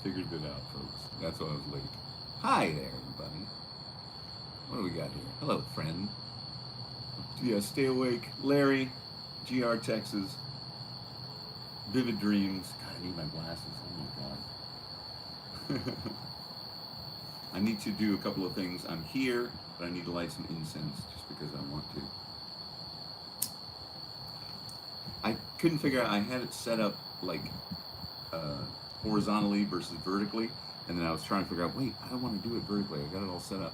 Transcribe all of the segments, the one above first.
figured it out, folks. That's why I was late. Hi there, everybody. What do we got here? Hello, friend. Yeah, stay awake. Larry, GR Texas, Vivid Dreams. God, I need my glasses. Oh my God. I need to do a couple of things. I'm here, but I need to light some incense just because I want to. I couldn't figure out, I had it set up like horizontally versus vertically, and then I was trying to figure out, wait, I don't want to do it vertically. I got it all set up.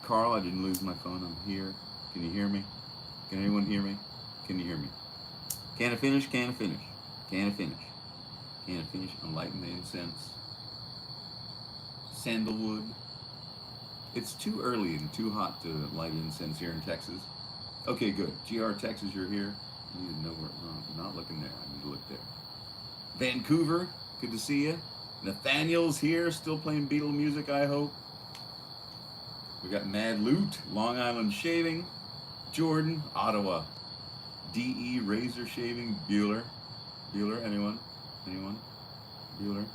Carl, I didn't lose my phone. I'm here. Can you hear me? Can anyone hear me? Can you hear me? Can I finish? Can I finish? Can I finish? Can I finish? I'm lighting the incense. Sandalwood. It's too early and too hot to light incense here in Texas. Okay, good. GR Texas, you're here. I need to know where. No, I'm not looking there. I need to look there. Vancouver, good to see you. Nathaniel's here, still playing Beatle music, I hope. We got Mad Loot, Long Island Shaving, Jordan, Ottawa, DE Razor Shaving, Bueller. Bueller, anyone? Anyone? Bueller?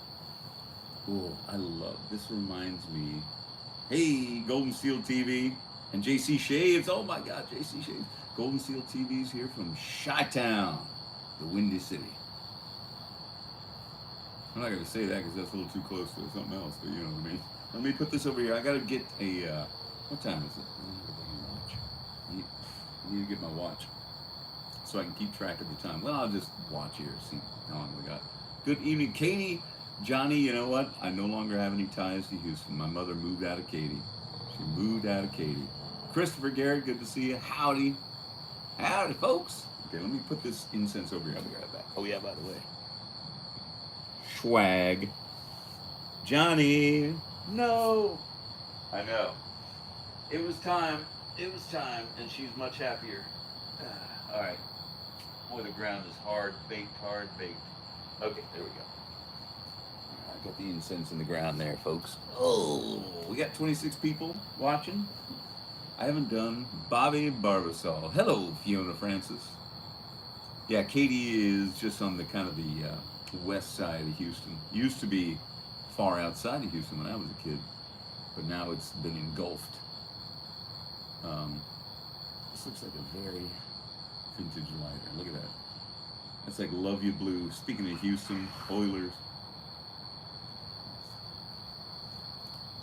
Oh, I love, this reminds me. Hey, Golden Seal TV and JC Shaves. Oh my God, JC Shaves. Golden Seal TV's here from Chi-Town, the Windy City. I'm not going to say that because that's a little too close to something else, but you know what I mean. Let me put this over here. I got to get a, what time is it? I need to get my watch so I can keep track of the time. Well, I'll just watch here, see how long we got. Good evening, Katie. Johnny, you know what? I no longer have any ties to Houston. My mother moved out of Katy. She moved out of Katy. Christopher Garrett, good to see you. Howdy. Howdy, folks. Okay, let me put this incense over here. I'll be right back. Oh, yeah, by the way. Swag. Johnny. No. I know. It was time. It was time, and she's much happier. All right. Boy, the ground is hard baked, hard baked. Okay, there we go. I got the incense in the ground there, folks. Oh, we got 26 people watching. I haven't done Bobby Barbasol. Hello, Fiona Francis. Yeah, Katie is just on the kind of the west side of Houston. Used to be far outside of Houston when I was a kid, but now it's been engulfed. This looks like a very vintage lighter. Look at that. That's like Love You Blue. Speaking of Houston, Oilers.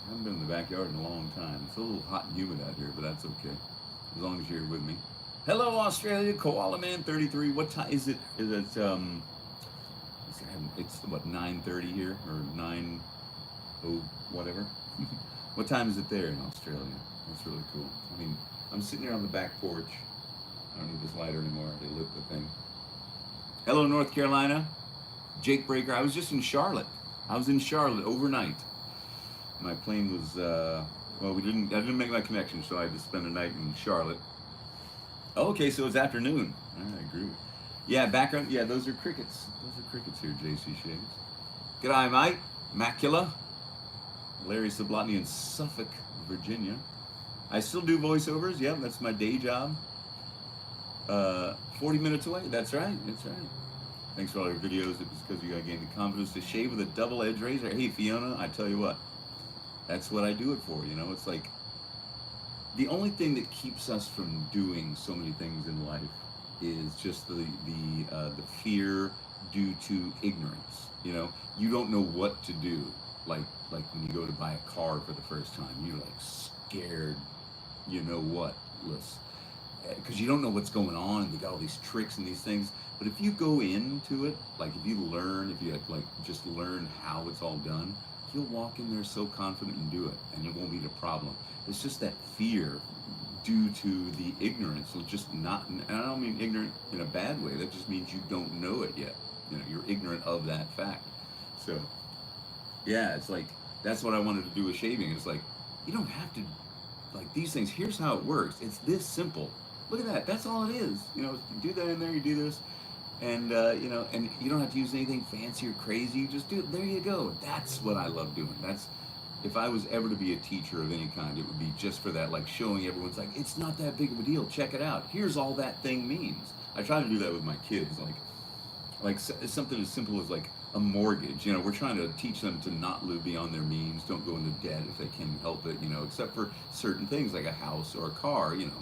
I haven't been in the backyard in a long time. It's a little hot and humid out here, but that's okay. As long as you're with me. Hello, Australia. Koala Man 33. What time is it? Is it, it's what, 9:30 here? Or 9, oh, whatever. What time is it there in Australia? That's really cool. I mean, I'm sitting here on the back porch. I don't need this lighter anymore. They lit the thing. Hello, North Carolina. Jake Breaker. I was just in Charlotte. I was in Charlotte overnight. My plane was, well, I didn't make my connection, so I had to spend a night in Charlotte. Oh, okay, so it's afternoon. I agree. Yeah, background, yeah, those are crickets. Those are crickets here, JC Shades. G'day, mate. Macula. Larry Sublotny in Suffolk, Virginia. I still do voiceovers. Yeah, that's my day job. 40 minutes away. That's right. That's right. Thanks for all your videos. It was because you gained the confidence to shave with a double-edged razor. Hey, Fiona, I tell you what. That's what I do it for. You know, it's like the only thing that keeps us from doing so many things in life is just the fear due to ignorance. You know, you don't know what to do. Like when you go to buy a car for the first time, you're like scared. You know what, because you don't know what's going on, and they got all these tricks and these things. But if you go into it, like if you like just learn how it's all done, you'll walk in there so confident and do it, and it won't be a problem. It's just that fear due to the ignorance, so just not, and I don't mean ignorant in a bad way, that just means you don't know it yet. You know, you're ignorant of that fact. So, yeah, it's like, that's what I wanted to do with shaving. It's like, you don't have to, like these things, here's how it works. It's this simple. Look at that, that's all it is. You know, you do that in there, you do this, and you know, and you don't have to use anything fancy or crazy. You just do it, there you go. That's what I love doing. That's, if I was ever to be a teacher of any kind, it would be just for that, like showing everyone's like, it's not that big of a deal, check it out. Here's all that thing means. I try to do that with my kids, like something as simple as like a mortgage. You know, we're trying to teach them to not live beyond their means, don't go into debt if they can help it, you know, except for certain things like a house or a car. You know,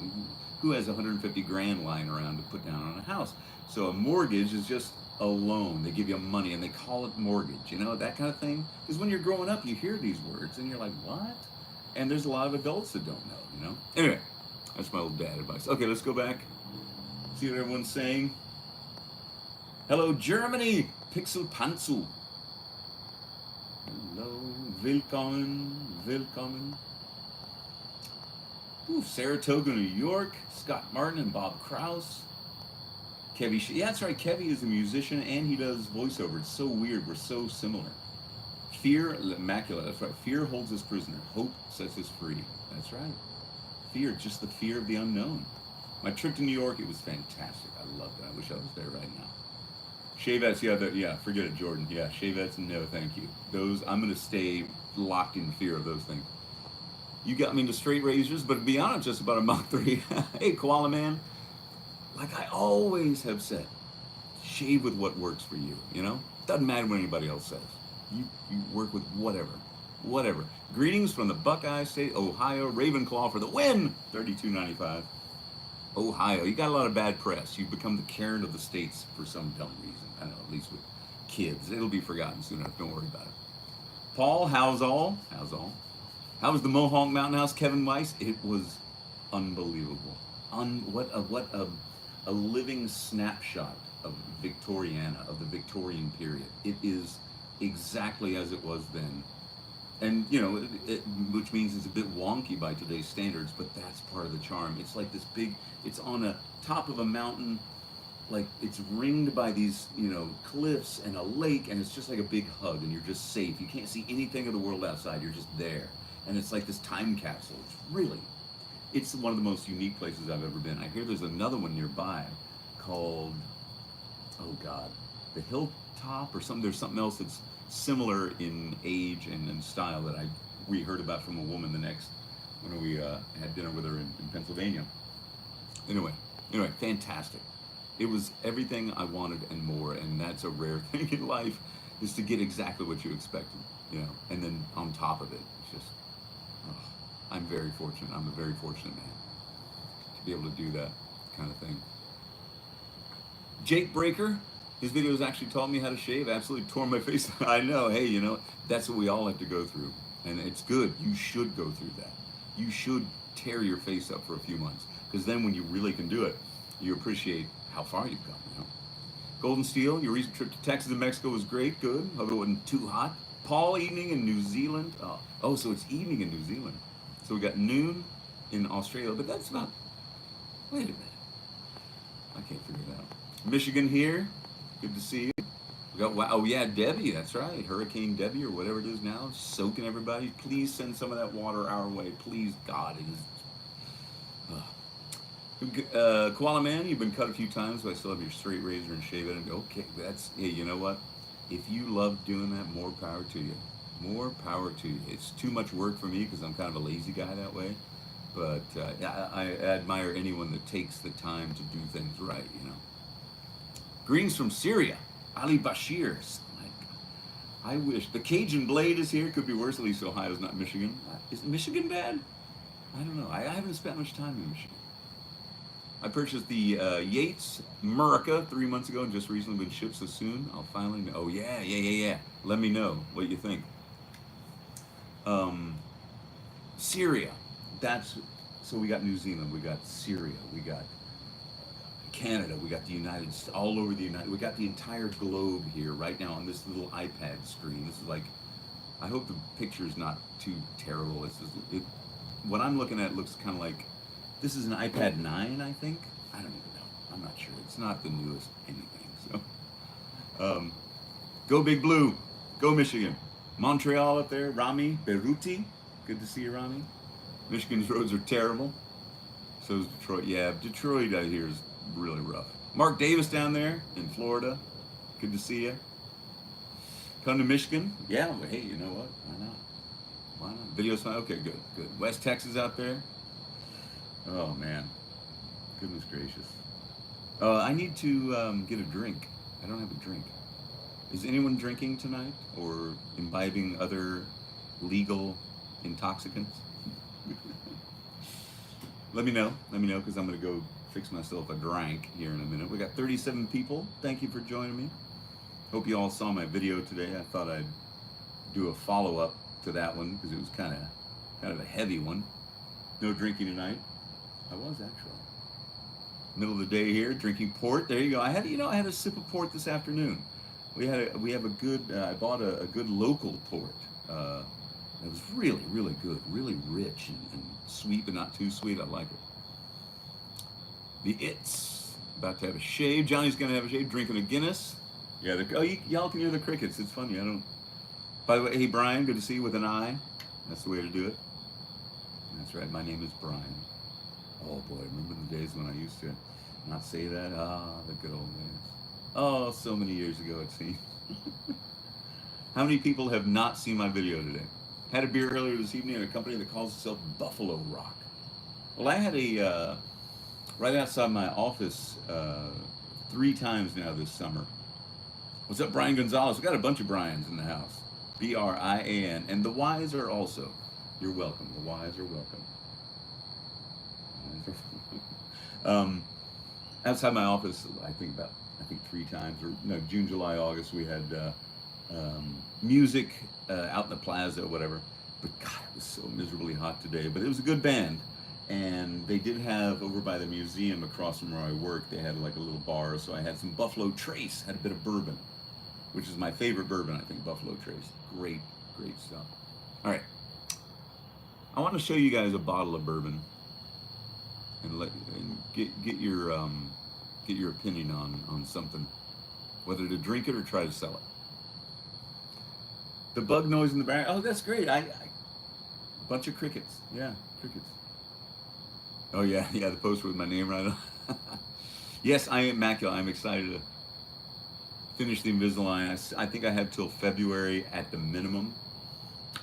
who has 150 grand lying around to put down on a house? So a mortgage is just a loan. They give you money and they call it mortgage, you know, that kind of thing. Because when you're growing up, you hear these words and you're like, what? And there's a lot of adults that don't know, you know. Anyway, that's my old dad advice. Okay, let's go back. See what everyone's saying. Hello, Germany. Pixel Panzu. Hello. Willkommen. Willkommen. Ooh, Saratoga, New York. Scott Martin and Bob Krause. Kevy. Yeah, that's right. Kevy is a musician and he does voiceover. It's so weird. We're so similar. Fear, immaculate. That's right. Fear holds us prisoner. Hope sets us free. That's right. Fear, just the fear of the unknown. My trip to New York, it was fantastic. I loved it. I wish I was there right now. Shavettes, yeah, forget it, Jordan. Yeah, shavettes, no, thank you. Those, I'm gonna stay locked in fear of those things. You got me into straight razors, but to be honest, just about a Mach 3. Hey, Koala Man, like I always have said, shave with what works for you, you know? Doesn't matter what anybody else says. You work with whatever. Whatever. Greetings from the Buckeye State, Ohio, Ravenclaw for the win! 32.95. Ohio, you got a lot of bad press. You've become the Karen of the states for some dumb reason. I don't know, at least with kids. It'll be forgotten soon enough. Don't worry about it. Paul, how's all? How's all? How was the Mohawk Mountain House, Kevin Weiss? It was unbelievable. What a living snapshot of Victoriana, of the Victorian period. It is exactly as it was then. And, you know, which means it's a bit wonky by today's standards, but that's part of the charm. It's like this big, it's on a top of a mountain, like it's ringed by these, you know, cliffs and a lake, and it's just like a big hug, and you're just safe. You can't see anything of the world outside. You're just there, and it's like this time capsule. It's one of the most unique places I've ever been. I hear there's another one nearby called, oh God, the Hilltop or something. There's something else that's similar in age and in style that we heard about from a woman the next when we had dinner with her in Pennsylvania. Anyway, fantastic. It was everything I wanted and more, and that's a rare thing in life, is to get exactly what you expected, you know, and then on top of it, it's just, oh, I'm very fortunate. I'm a very fortunate man to be able to do that kind of thing. Jake Breaker, his videos actually taught me how to shave. Absolutely tore my face. I know. Hey, you know, that's what we all have to go through. And it's good. You should go through that. You should tear your face up for a few months. Because then when you really can do it, you appreciate how far you've come, you know. Golden Steel, your recent trip to Texas and Mexico was great. Good. Hope it wasn't too hot. Paul, evening in New Zealand. Oh, so it's evening in New Zealand. So we got noon in Australia. But that's about, wait a minute. I can't figure it out. Michigan here. Good to see you. We got, oh yeah, Debbie, that's right. Hurricane Debbie or whatever it is now, soaking everybody. Please send some of that water our way. Please, God, it is. Koala Man, you've been cut a few times, but I still have your straight razor and shave it. And okay, that's, hey, you know what? If you love doing that, more power to you. More power to you. It's too much work for me because I'm kind of a lazy guy that way. But I admire anyone that takes the time to do things right, you know. Greetings from Syria. Ali Bashir. I wish. The Cajun Blade is here. Could be worse. At least Ohio's not Michigan. Is Michigan bad? I don't know. I haven't spent much time in Michigan. I purchased the Yates Murica 3 months ago and just recently been shipped, so soon I'll finally know. Oh, yeah. Let me know what you think. Syria. So we got New Zealand, we got Syria, we got Canada, we got the United States, all over the United, we got the entire globe here right now on this little iPad screen. This is like, I hope the picture's not too terrible. What I'm looking at looks kind of like, this is an iPad 9, I think. I don't even know. I'm not sure. It's not the newest anything. So, go Big Blue, go Michigan, Montreal up there. Rami Beruti, good to see you, Rami. Michigan's roads are terrible. So is Detroit. Yeah, Detroit I hear is really rough. Mark Davis down there in Florida. Good to see you. Come to Michigan. Yeah, but hey, you know what? Why not? Why not? Video's fine. Okay, good. West Texas out there. Oh, man. Goodness gracious. I need to get a drink. I don't have a drink. Is anyone drinking tonight or imbibing other legal intoxicants? Let me know. Let me know because I'm going to go fix myself a drink here in a minute. We got 37 people. Thank you for joining me. Hope you all saw my video today. I thought I'd do a follow-up to that one because it was kind of a heavy one. No drinking tonight. I was actually middle of the day here drinking port. There you go. I had a sip of port this afternoon. We have a good. I bought a good local port. It was really really good, really rich and sweet, but not too sweet. I like it. The It's about to have a shave. Johnny's gonna have a shave, drinking a Guinness. Yeah, y'all can hear the crickets. It's funny. I don't. By the way, hey Brian, good to see you with an eye. That's the way to do it. That's right. My name is Brian. Oh boy, remember the days when I used to not say that? Ah, the good old days. Oh, so many years ago it seems. How many people have not seen my video today? Had a beer earlier this evening at a company that calls itself Buffalo Rock. Well, I had a right outside my office 3 times now this summer. What's up, Brian Gonzalez? We got a bunch of Brians in the house. Brian, and the Y's are also. You're welcome. The Y's are welcome. Outside my office, I think 3 times, or no, June, July, August, we had music out in the plaza or whatever. But God, it was so miserably hot today. But it was a good band, and they did have over by the museum across from where I work. They had like a little bar, so I had some Buffalo Trace, had a bit of bourbon, which is my favorite bourbon. I think Buffalo Trace, great stuff. All right, I want to show you guys a bottle of bourbon. And get your opinion on something, whether to drink it or try to sell it. The bug noise in the back. Oh, that's great. I bunch of crickets. Yeah, crickets. Oh yeah, the poster with my name right on. Yes, I am Macula. I'm excited to finish the Invisalign. I think I have till February at the minimum.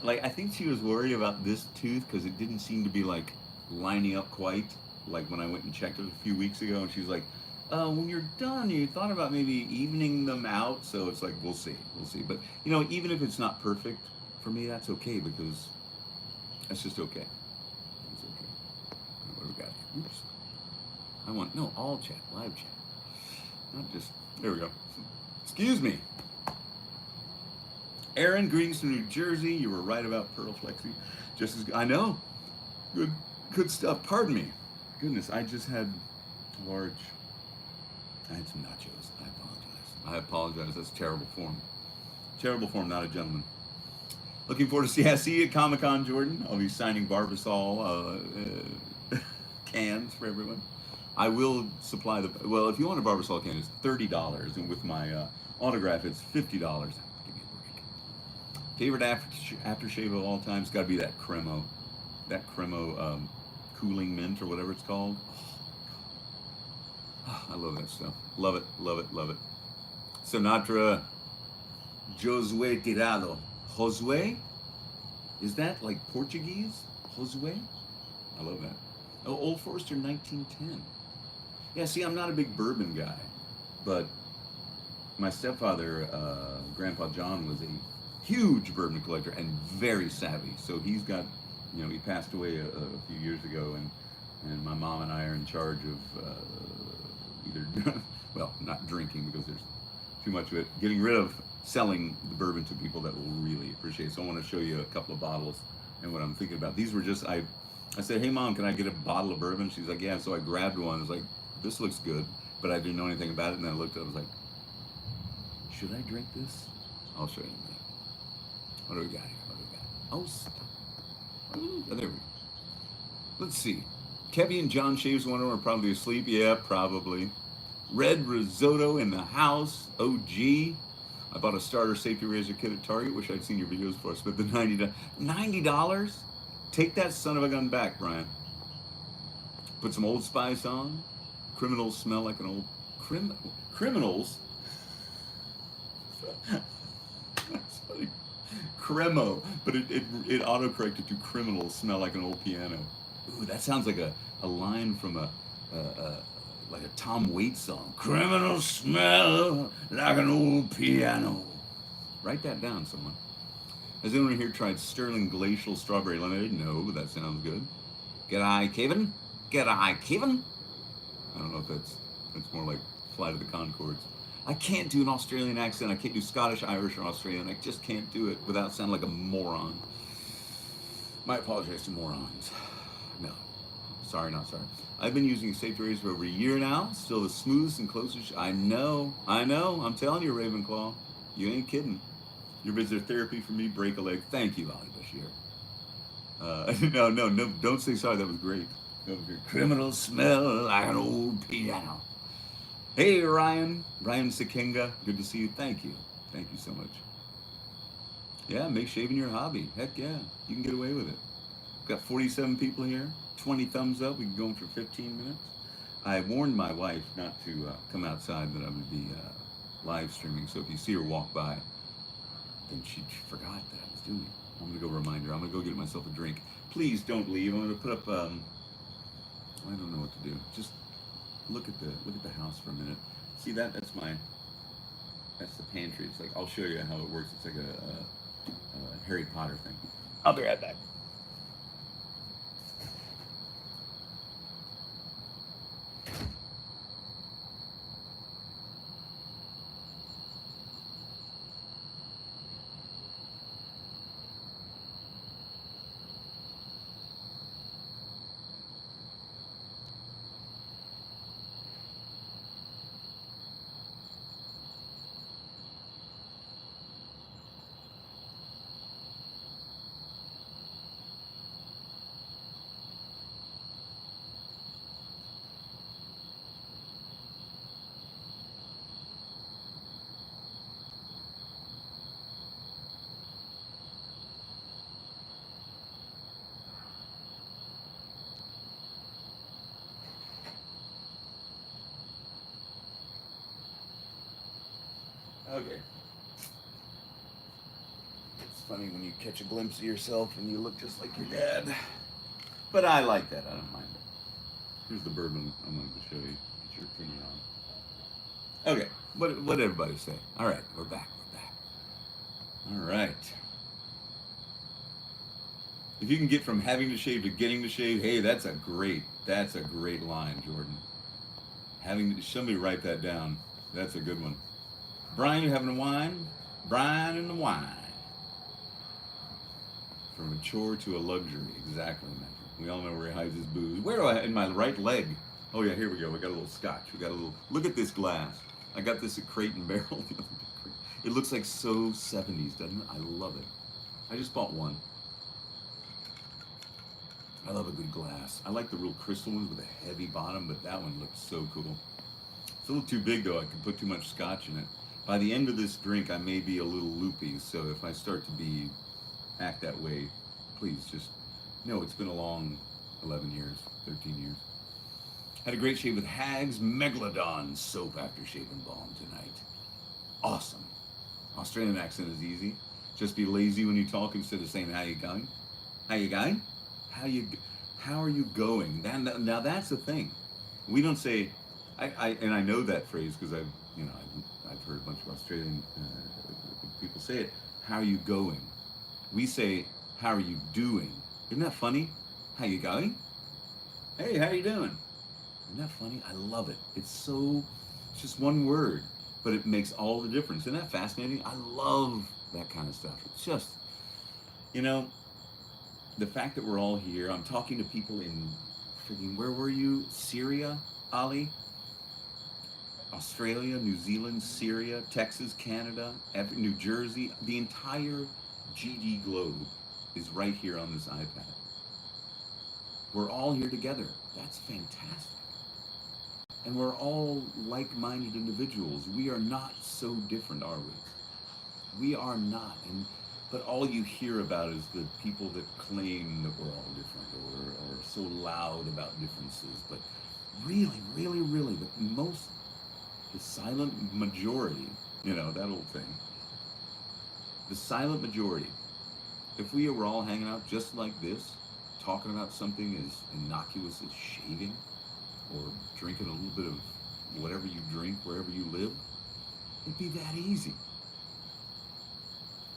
Like I think she was worried about this tooth because it didn't seem to be like lining up quite. Like when I went and checked it a few weeks ago, and she was like, when you're done, you thought about maybe evening them out. So it's like, we'll see. But, even if it's not perfect, for me, that's okay because that's just okay. It's okay. What do we got here? Oops. All chat, live chat. Not just, there we go. Excuse me. Aaron, greetings from New Jersey. You were right about Pearl Flexi. Just as, I know. Good stuff. Pardon me. Goodness, I just had I had some nachos. I apologize. That's terrible form. Terrible form, not a gentleman. Looking forward to see you at Comic-Con, Jordan. I'll be signing Barbasol cans for everyone. I will supply well, if you want a Barbasol can, it's $30. And with my autograph, it's $50. Give me a break. Favorite aftershave of all time has got to be that Cremo. That Cremo cooling mint or whatever it's called. Oh, I love that stuff. Love it. Sinatra, Josue Tirado. Josue? Is that like Portuguese? Josue? I love that. Oh, Old Forester 1910. Yeah, see, I'm not a big bourbon guy, but my stepfather, Grandpa John, was a huge bourbon collector and very savvy. So he's got, he passed away a few years ago, and my mom and I are in charge of either, well, not drinking because there's too much of it, getting rid of selling the bourbon to people that will really appreciate it. So I want to show you a couple of bottles and what I'm thinking about. These were just, I said, hey mom, can I get a bottle of bourbon? She's like, yeah. So I grabbed one. I was like, this looks good, but I didn't know anything about it. And then I looked at it, I was like, should I drink this? I'll show you in a minute. What do we got here? Oh, stop. Oh, there we go. Let's see. Kevy and John Shaves, one of them are probably asleep. Yeah, probably. Red Risotto in the house. OG. I bought a starter safety razor kit at Target. Wish I'd seen your videos before I spent the $90. $90? Take that son of a gun back, Brian. Put some Old Spice on. Criminals smell like an old... Criminals? That's funny. Cremo. But it autocorrected to criminals smell like an old piano. Ooh, that sounds like a line from a Tom Waits song. Criminals smell like an old piano. Write that down, someone. Has anyone here tried Sterling Glacial Strawberry Lemonade? No, but that sounds good. G'day, Kevin. G'day, Kevin. I don't know if that's more like Flight of the Conchords. I can't do an Australian accent. I can't do Scottish, Irish, or Australian. I just can't do it without sounding like a moron. My apologies to morons. No. Sorry, not sorry. I've been using safe areas for over a year now. Still the smoothest and closest. I know. I'm telling you, Ravenclaw. You ain't kidding. Your visit therapy for me, break a leg. Thank you, Ali Bashir. No, don't say sorry. That was great. That was great. Criminals smell like an old piano. Hey, Ryan Sikenga. Good to see you. Thank you. Thank you so much. Yeah, make shaving your hobby. Heck yeah. You can get away with it. Got 47 people here. 20 thumbs up. We can go in for 15 minutes. I warned my wife not to come outside, that I would be live streaming. So if you see her walk by, then she forgot that I was doing it. I'm going to go remind her. I'm going to go get myself a drink. Please don't leave. I'm going to put up, I don't know what to do. Just look at the house for a minute. See that's the pantry. It's like, I'll show you how it works. It's like a Harry Potter thing. I'll be right back. Okay. It's funny when you catch a glimpse of yourself and you look just like your dad. But I like that. I don't mind it. Here's the bourbon I wanted to show you. Get your opinion on. Okay. What did everybody say? All right. We're back. All right. If you can get from having to shave to getting to shave, hey, that's a great line, Jordan. Somebody write that down. That's a good one. Brian, you having a wine? Brian and the wine. From a chore to a luxury. Exactly, man. We all know where he hides his booze. Where do in my right leg? Oh yeah, here we go. We got a little scotch. Look at this glass. I got this at Crate and Barrel. It looks like so 70s, doesn't it? I love it. I just bought one. I love a good glass. I like the real crystal ones with a heavy bottom, but that one looks so cool. It's a little too big though. I could put too much scotch in it. By the end of this drink, I may be a little loopy, so if I start to act that way, please just know it's been a long 11 years, 13 years. Had a great shave with Hag's Megalodon soap after shaving balm tonight. Awesome. Australian accent is easy. Just be lazy when you talk instead of saying, how you going? How you going? How are you going? Now that's the thing. We don't say, and I know that phrase because I've heard a bunch of Australian people say it. How are you going? We say, how are you doing? Isn't that funny? How you going? Hey, how you doing? Isn't that funny? I love it. It's just one word, but it makes all the difference. Isn't that fascinating? I love that kind of stuff. It's just, the fact that we're all here. I'm talking to people in freaking, where were you? Syria, Ali? Australia, New Zealand, Syria, Texas, Canada, New Jersey. The entire GD globe is right here on this iPad. We're all here together. That's fantastic. And we're all like-minded individuals. We are not so different, are we? We are not. But all you hear about is the people that claim that we're all different or so loud about differences. But really, the silent majority, that old thing. The silent majority, if we were all hanging out just like this, talking about something as innocuous as shaving, or drinking a little bit of whatever you drink wherever you live, it'd be that easy.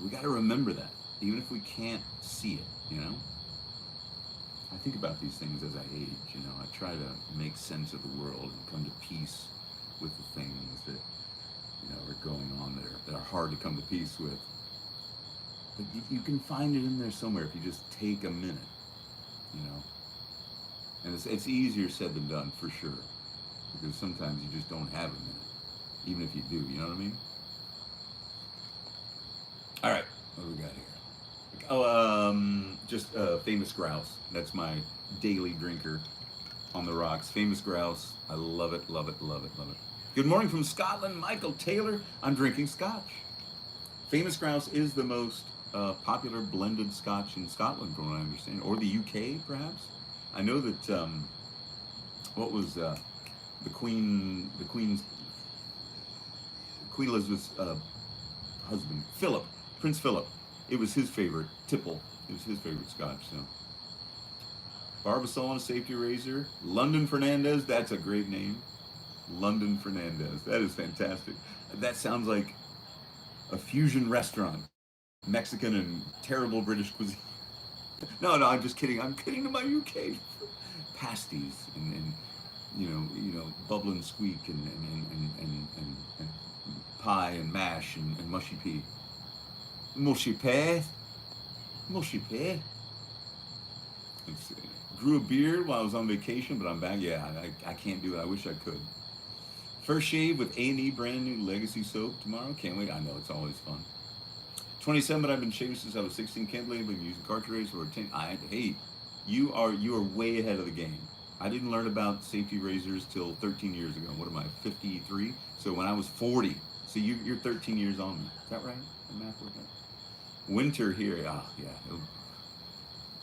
We got to remember that, even if we can't see it, you know? I think about these things as I age, you know. I try to make sense of the world and come to peace with the things that, you know, are going on that are hard to come to peace with. But you can find it in there somewhere if you just take a minute, you know. And it's easier said than done, for sure. Because sometimes you just don't have a minute, even if you do, you know what I mean? All right, what do we got here? Oh, just Famous Grouse. That's my daily drinker on the rocks. Famous Grouse. I love it, love it, love it, love it. Good morning from Scotland, Michael Taylor. I'm drinking scotch. Famous Grouse is the most popular blended scotch in Scotland, from what I understand, or the UK, perhaps. I know that what was Queen Elizabeth's husband, Philip, Prince Philip. It was his favorite tipple. It was his favorite scotch. So, Barbasol and a safety razor. London Fernandez. That's a great name. London Fernandez. That is fantastic. That sounds like a fusion restaurant, Mexican and terrible British cuisine. No, no, I'm just kidding. I'm kidding to my UK pasties and bubble and squeak and pie and mash and mushy pea. Mushy pear. Mushy pear. Let's see. Grew a beard while I was on vacation, but I'm back. Yeah, I can't do it. I wish I could. First shave with A&E brand new Legacy soap tomorrow. Can't wait. I know, it's always fun. 27, but I've been shaving since I was 16. Can't believe I've been using cartridge for 10. Hey, you are way ahead of the game. I didn't learn about safety razors till 13 years ago. What am I, 53? So when I was 40. So you're 13 years on me. Is that right? The math worked out. Winter here. Yeah.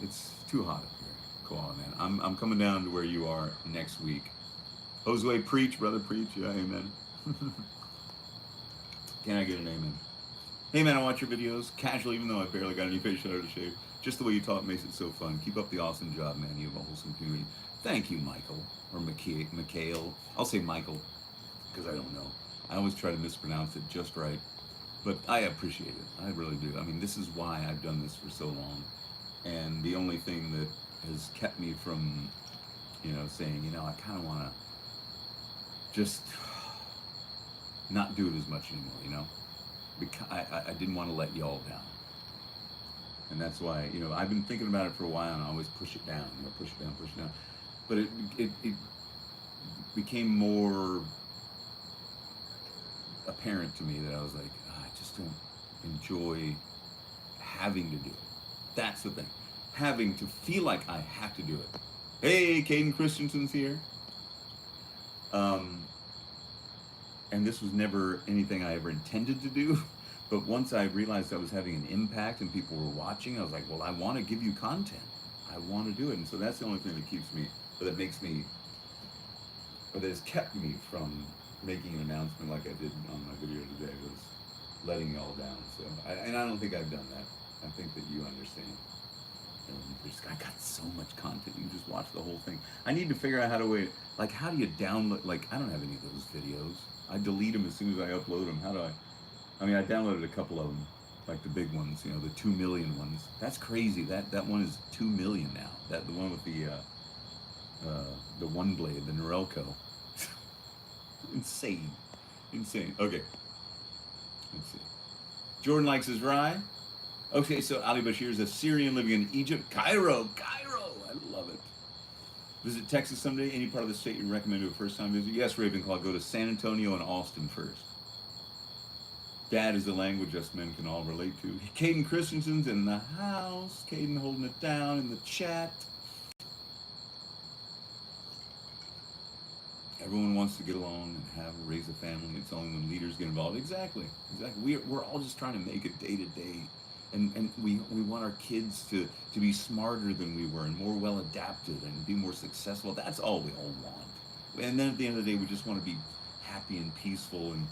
It's too hot up here. Cool, man. I'm coming down to where you are next week. Josue, preach, brother, preach. Yeah, amen. Can I get an amen? Hey, man, I watch your videos casually, even though I barely got any facial hair to shave. Just the way you talk makes it so fun. Keep up the awesome job, man. You have a wholesome community. Thank you, Michael. Or Mikhail. I'll say Michael, because I don't know. I always try to mispronounce it just right. But I appreciate it. I really do. I mean, this is why I've done this for so long. And the only thing that has kept me from, saying, I kind of want to just not do it as much anymore, because I didn't want to let y'all down. And that's why, I've been thinking about it for a while, and I always push it down, push it down, push it down. But it became more apparent to me that I was like, I just don't enjoy having to do it. That's the thing. Having to feel like I have to do it. Hey, Caden Christensen's here. And this was never anything I ever intended to do. But once I realized I was having an impact and people were watching, I was like, well, I want to give you content. I want to do it. And so that's the only thing that keeps me, or that makes me, or that has kept me from making an announcement like I did on my video today, was letting y'all down. So, I don't think I've done that. I think that you understand. I got so much content. You can just watch the whole thing. I need to figure out how to how do you download? I don't have any of those videos. I delete them as soon as I upload them. How do I downloaded a couple of them, like the big ones, the 2 million ones. That's crazy. That one is 2 million now. The one with the one blade, the Norelco. Insane. Okay. Let's see. Jordan likes his rye. Okay, so Ali Bashir is a Syrian living in Egypt. Cairo. I love it. Visit Texas someday. Any part of the state you recommend to a first-time visit? Yes, Ravenclaw. Go to San Antonio and Austin first. Dad is the language us men can all relate to. Caden Christensen's in the house. Caden holding it down in the chat. Everyone wants to get along and raise a family. It's only when leaders get involved. Exactly. We're all just trying to make it day to day. And we want our kids to be smarter than we were and more well adapted and be more successful. That's all we all want. And then at the end of the day, we just want to be happy and peaceful and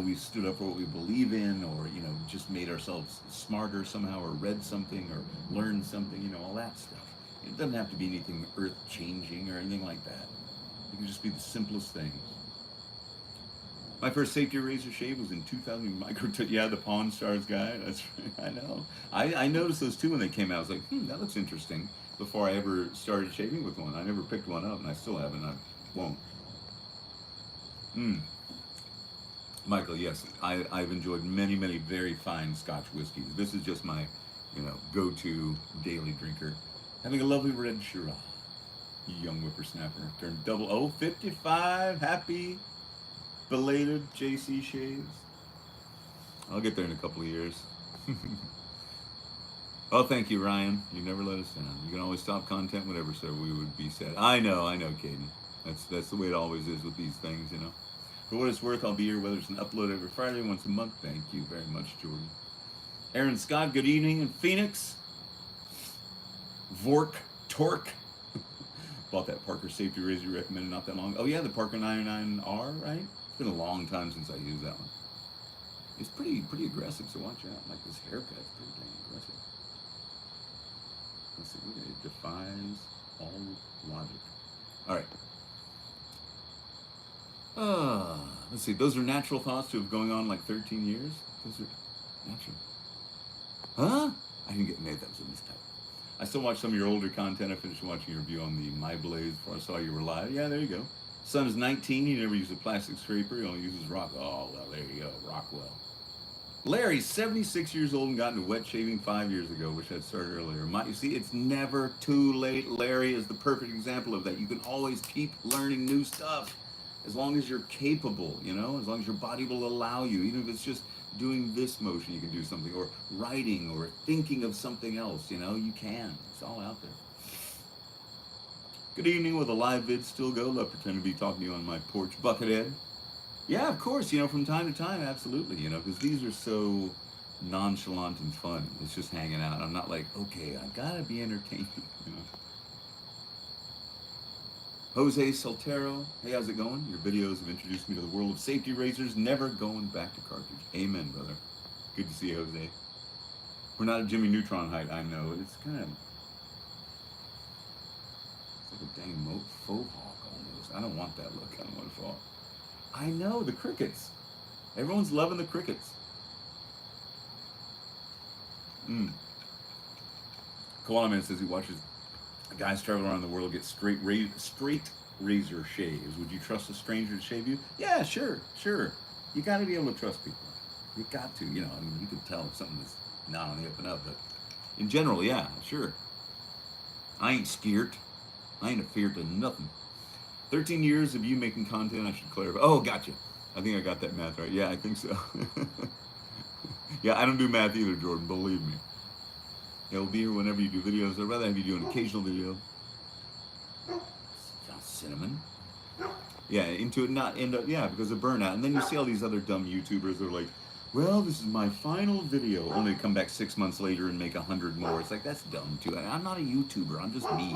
we stood up for what we believe in, or just made ourselves smarter somehow, or read something, or learned something, all that stuff. It doesn't have to be anything earth-changing or anything like that. It can just be the simplest things. My first safety razor shave was in 2000. Micro, yeah, the Pawn Stars guy. That's right. I know. I noticed those too when they came out. I was like, that looks interesting. Before I ever started shaving with one, I never picked one up, and I still haven't. I won't. Mm. Michael, yes, I've enjoyed many, many very fine Scotch whiskeys. This is just my, go-to daily drinker. Having a lovely red Shiraz. Young whippersnapper turned 55. Happy belated JC shaves. I'll get there in a couple of years. Oh, thank you, Ryan. You never let us down. You can always stop content, whatever, so we would be sad. I know, Caden. That's the way it always is with these things. For what it's worth, I'll be here whether it's an upload every Friday, once a month. Thank you very much, Jordan. Aaron Scott, good evening in Phoenix. Vork Torque. Bought that Parker safety razor you recommended not that long. Oh yeah, the Parker 99R, right? It's been a long time since I used that one. It's pretty aggressive, so watch out. Like this haircut's pretty dang aggressive. Let's see, it defies all logic. All right. Let's see. Those are natural thoughts to have going on like 13 years. Those are natural. Huh? I didn't get made. That was a mistype. I still watch some of your older content. I finished watching your review on the My Blaze before I saw you were live. Yeah, there you go. Son's 19. He never used a plastic scraper. He only uses rock. Oh, well, there you go. Rockwell. Larry's 76 years old and got into wet shaving 5 years ago. Wish I'd started earlier. You see, it's never too late. Larry is the perfect example of that. You can always keep learning new stuff as long as you're capable, as long as your body will allow you. Even if it's just doing this motion, you can do something, or writing, or thinking of something else, you can. It's all out there. Good evening. Will the live vid still go? I'll pretend to be talking to you on my porch, Buckethead. Yeah, of course, from time to time, absolutely, because these are so nonchalant and fun. It's just hanging out. I'm not like, okay, I gotta be entertaining, Jose Soltero, hey, how's it going? Your videos have introduced me to the world of safety razors, never going back to cartridge. Amen, brother. Good to see you, Jose. We're not at Jimmy Neutron height, I know. It's kind of, it's like a dang faux hawk almost. I don't want that look. I don't want to fall. I know, the crickets. Everyone's loving the crickets. Koala Man says he watches guys travel around the world get straight razor shaves. Would you trust a stranger to shave you? Yeah, sure. You got to be able to trust people. You got to, you can tell if something is not on the up and up, but in general, yeah, sure. I ain't scared. I ain't afeared to nothing. 13 years of you making content, I should clarify. Oh, gotcha. I think I got that math right. Yeah, I think so. Yeah, I don't do math either, Jordan, believe me. It'll be here whenever you do videos. I'd rather have you do an occasional video. Cinnamon. Yeah, into it not end up, yeah, because of burnout. And then you see all these other dumb YouTubers that are like, well, this is my final video, only to come back 6 months later and make 100 more. It's like, that's dumb too. I'm not a YouTuber, I'm just me.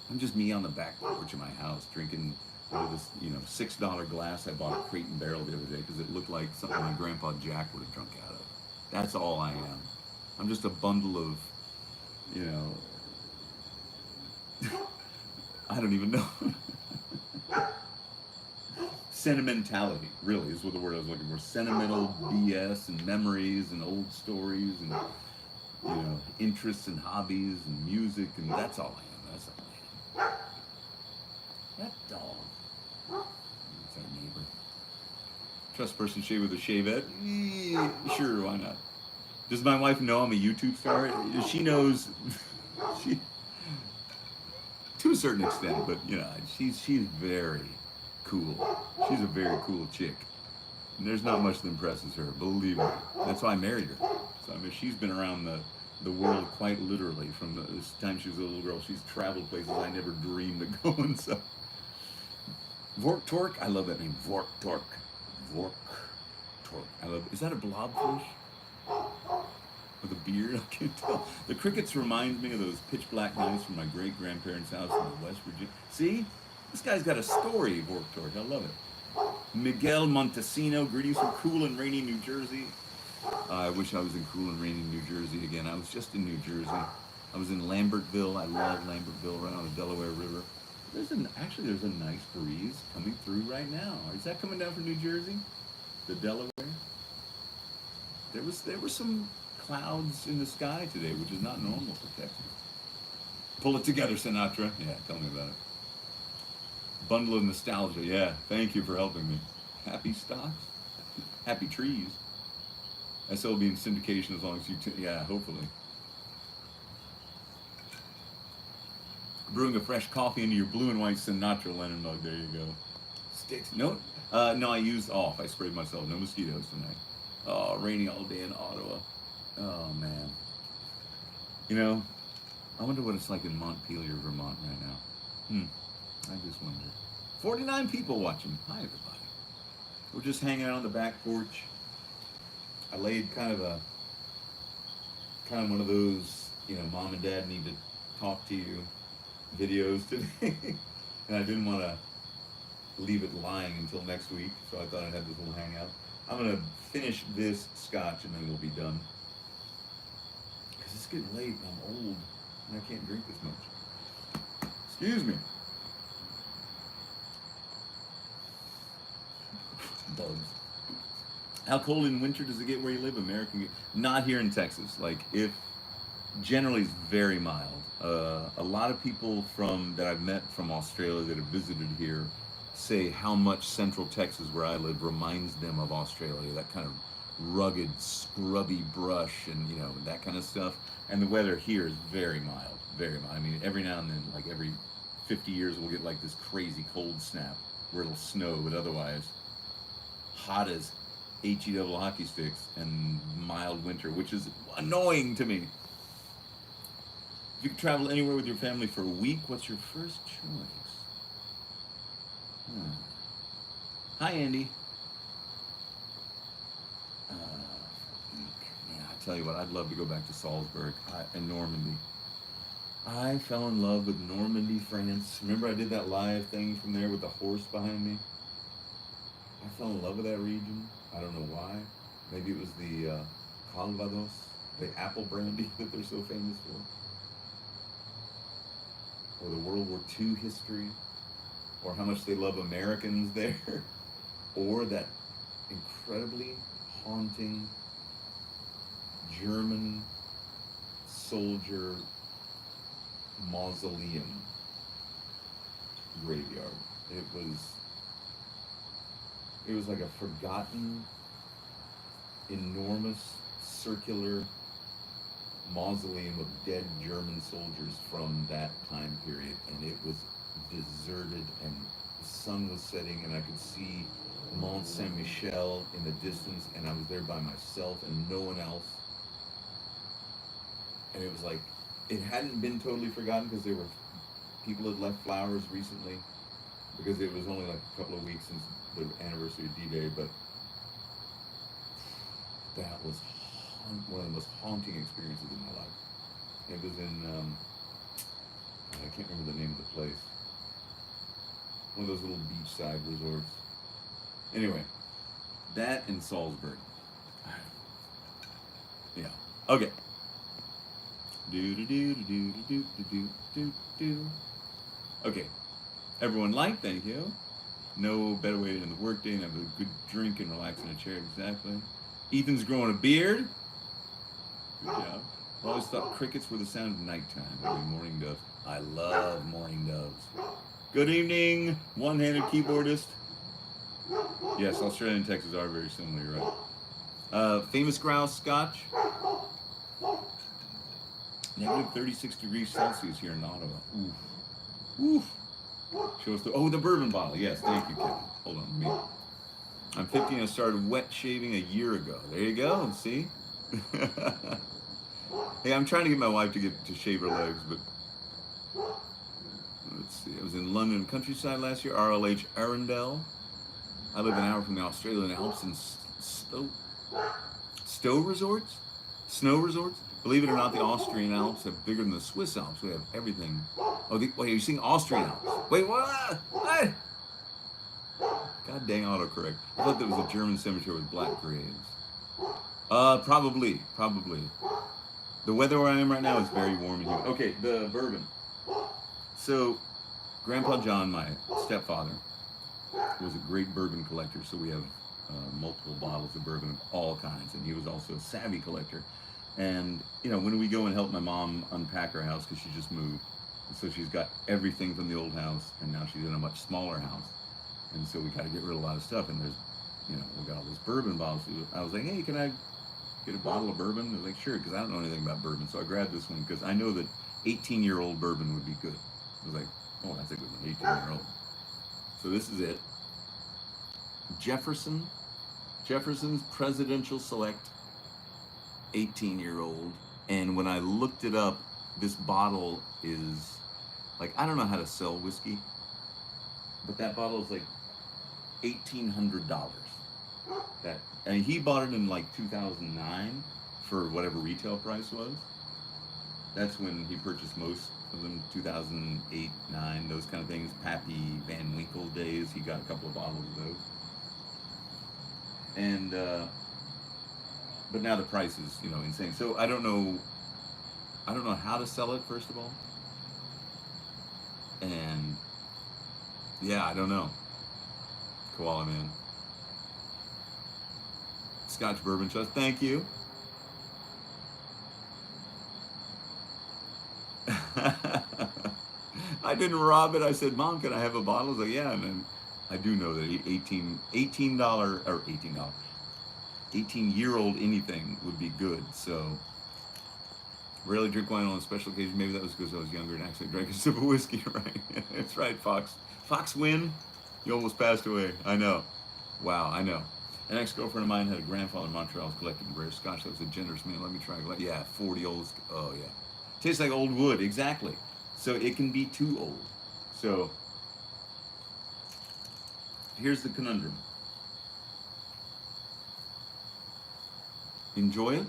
I'm just me on the back porch of my house drinking this, $6 glass I bought at Crate and Barrel the other day because it looked like something my Grandpa Jack would have drunk out of. That's all I am. I'm just a bundle of, I don't even know. Sentimentality, really, is what the word I was looking for. Sentimental BS and memories and old stories and, interests and hobbies and music, and that's all I am. That's all I am. That dog. That's our neighbor. Trust person shave with a shavette? Sure, why not? Does my wife know I'm a YouTube star? She knows, to a certain extent, but she's very cool. She's a very cool chick. And there's not much that impresses her, believe me. That's why I married her. So she's been around the world quite literally from this time she was a little girl. She's traveled places I never dreamed of going. So Vork Torque, I love that name. Vork Torque. Vork Torque. I love it. Is that a blobfish? With a beard? I can't tell. The crickets remind me of those pitch black nights from my great grandparents' house in West Virginia. See? This guy's got a story, Vork Torque. I love it. Miguel Montesino, greetings from cool and rainy New Jersey. I wish I was in cool and rainy New Jersey again. I was just in New Jersey. I was in Lambertville. I love Lambertville, right on the Delaware River. There's a nice breeze coming through right now. Is that coming down from New Jersey? The Delaware. There were some clouds in the sky today, which is not normal for Texas. Pull it together, Sinatra. Yeah, tell me about it. Bundle of nostalgia. Yeah, thank you for helping me. Happy stocks, happy trees. SL will be in syndication as long as you. Yeah, hopefully. Brewing a fresh coffee into your blue and white SinatraLennon mug. There you go. Sticks. No, no. I used off. I sprayed myself. No mosquitoes tonight. Oh, rainy all day in Ottawa. Oh man. You know, I wonder what it's like in Montpelier, Vermont right now. I just wonder. 49 people watching. Hi everybody. We're just hanging out on the back porch. I laid kind of one of those, mom and dad need to talk to you videos today. And I didn't want to leave it lying until next week, so I thought I'd have this little hangout. I'm going to finish this scotch and then we'll be done. Because it's getting late and I'm old and I can't drink this much. Excuse me. Bugs. How cold in winter does it get where you live? American? Not here in Texas. Generally it's very mild. A lot of people that I've met from Australia that have visited here say how much Central Texas, where I live, reminds them of Australia. That kind of rugged, scrubby brush and that kind of stuff. And the weather here is very mild, very mild. I mean, every now and then, like every 50 years, we'll get like this crazy cold snap where it'll snow, but otherwise hot as HE double hockey sticks and mild winter, which is annoying to me. If you could travel anywhere with your family for a week, what's your first choice? Hi, Andy. Man, I tell you what, I'd love to go back to Salzburg and Normandy. I fell in love with Normandy, France. Remember I did that live thing from there with the horse behind me? I fell in love with that region. I don't know why. Maybe it was the Calvados, the apple brandy that they're so famous for. Or the World War II history. Or how much they love Americans there. Or that incredibly haunting German soldier mausoleum graveyard. It was like a forgotten, enormous, circular mausoleum of dead German soldiers from that time period, and it was deserted, and the sun was setting, and I could see Mont Saint-Michel in the distance, and I was there by myself and no one else. And it was like, it hadn't been totally forgotten because people had left flowers recently, because it was only like a couple of weeks since the anniversary of D-Day, but that was one of the most haunting experiences in my life. It was in, I can't remember the name of the place. One of those little beachside resorts. Anyway, that in Salzburg. Yeah. Okay. Okay. Everyone like, thank you. No better way to end the workday than have a good drink and relax in a chair. Exactly. Ethan's growing a beard. Good job. I always thought crickets were the sound of nighttime. Maybe morning doves. I love morning doves. Good evening, one-handed keyboardist. Yes, Australia and Texas are very similar, you're right. Famous grouse scotch. Negative 36 degrees Celsius here in Ottawa. Oof. Oof. Show us the bourbon bottle. Yes, thank you, Kevin. Hold on, me. I'm 50 and I started wet shaving a year ago. There you go, see? Hey, I'm trying to get my wife to shave her legs, but let's see. I was in London countryside last year, RLH Arundel. I live an hour from the Australian Alps in Snow resorts. Believe it or not, the Austrian Alps are bigger than the Swiss Alps. We have everything. Oh, wait, you're seeing Austrian Alps? Wait, what? What? God dang autocorrect. I thought that was a German cemetery with black graves. Probably. The weather where I am right now is very warm and humid. Okay, the bourbon. So, Grandpa John, my stepfather, was a great bourbon collector. So we have multiple bottles of bourbon of all kinds, and he was also a savvy collector. And when we go and help my mom unpack her house because she just moved, and so she's got everything from the old house, and now she's in a much smaller house, and so we got to get rid of a lot of stuff. And there's, we got all this bourbon bottles. I was like, hey, can I get a bottle of bourbon? I was like, sure, because I don't know anything about bourbon, so I grabbed this one because I know that 18-year-old bourbon would be good. I was like, oh, that's a good one, 18-year-old. So this is it. Jefferson's Presidential Select 18-year-old. And when I looked it up, this bottle is like, I don't know how to sell whiskey, but that bottle is like $1,800. And he bought it in like 2009 for whatever retail price was. That's when he purchased most of them, 2008, 9, those kind of things. Pappy Van Winkle days, he got a couple of bottles of those. And but now the price is insane. So I don't know how to sell it, first of all, and yeah, I don't know. Koala Man, Scotch Bourbon Trust, thank you. I didn't rob it. I said, Mom, can I have a bottle? I was like, yeah. And then I do know that $18-year-old anything would be good. So rarely drink wine on a special occasion. Maybe that was because I was younger and actually drank a sip of whiskey, right? That's right, Fox. Fox Wynn, you almost passed away. I know. Wow, I know. An ex-girlfriend of mine had a grandfather in Montreal collecting rare Scotch. That was a generous man. Let me try. Yeah, 40 old. Oh, yeah. Tastes like old wood, exactly. So it can be too old. So here's the conundrum. Enjoy it,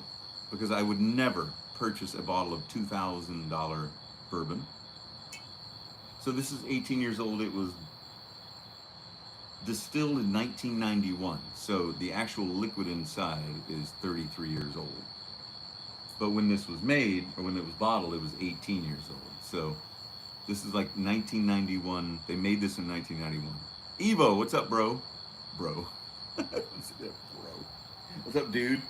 because I would never purchase a bottle of $2,000 bourbon. So this is 18 years old. It was distilled in 1991. So the actual liquid inside is 33 years old. But when this was made, or when it was bottled, it was 18 years old. So this is like 1991. They made this in 1991. Evo, what's up, bro? Bro. What's up, dude?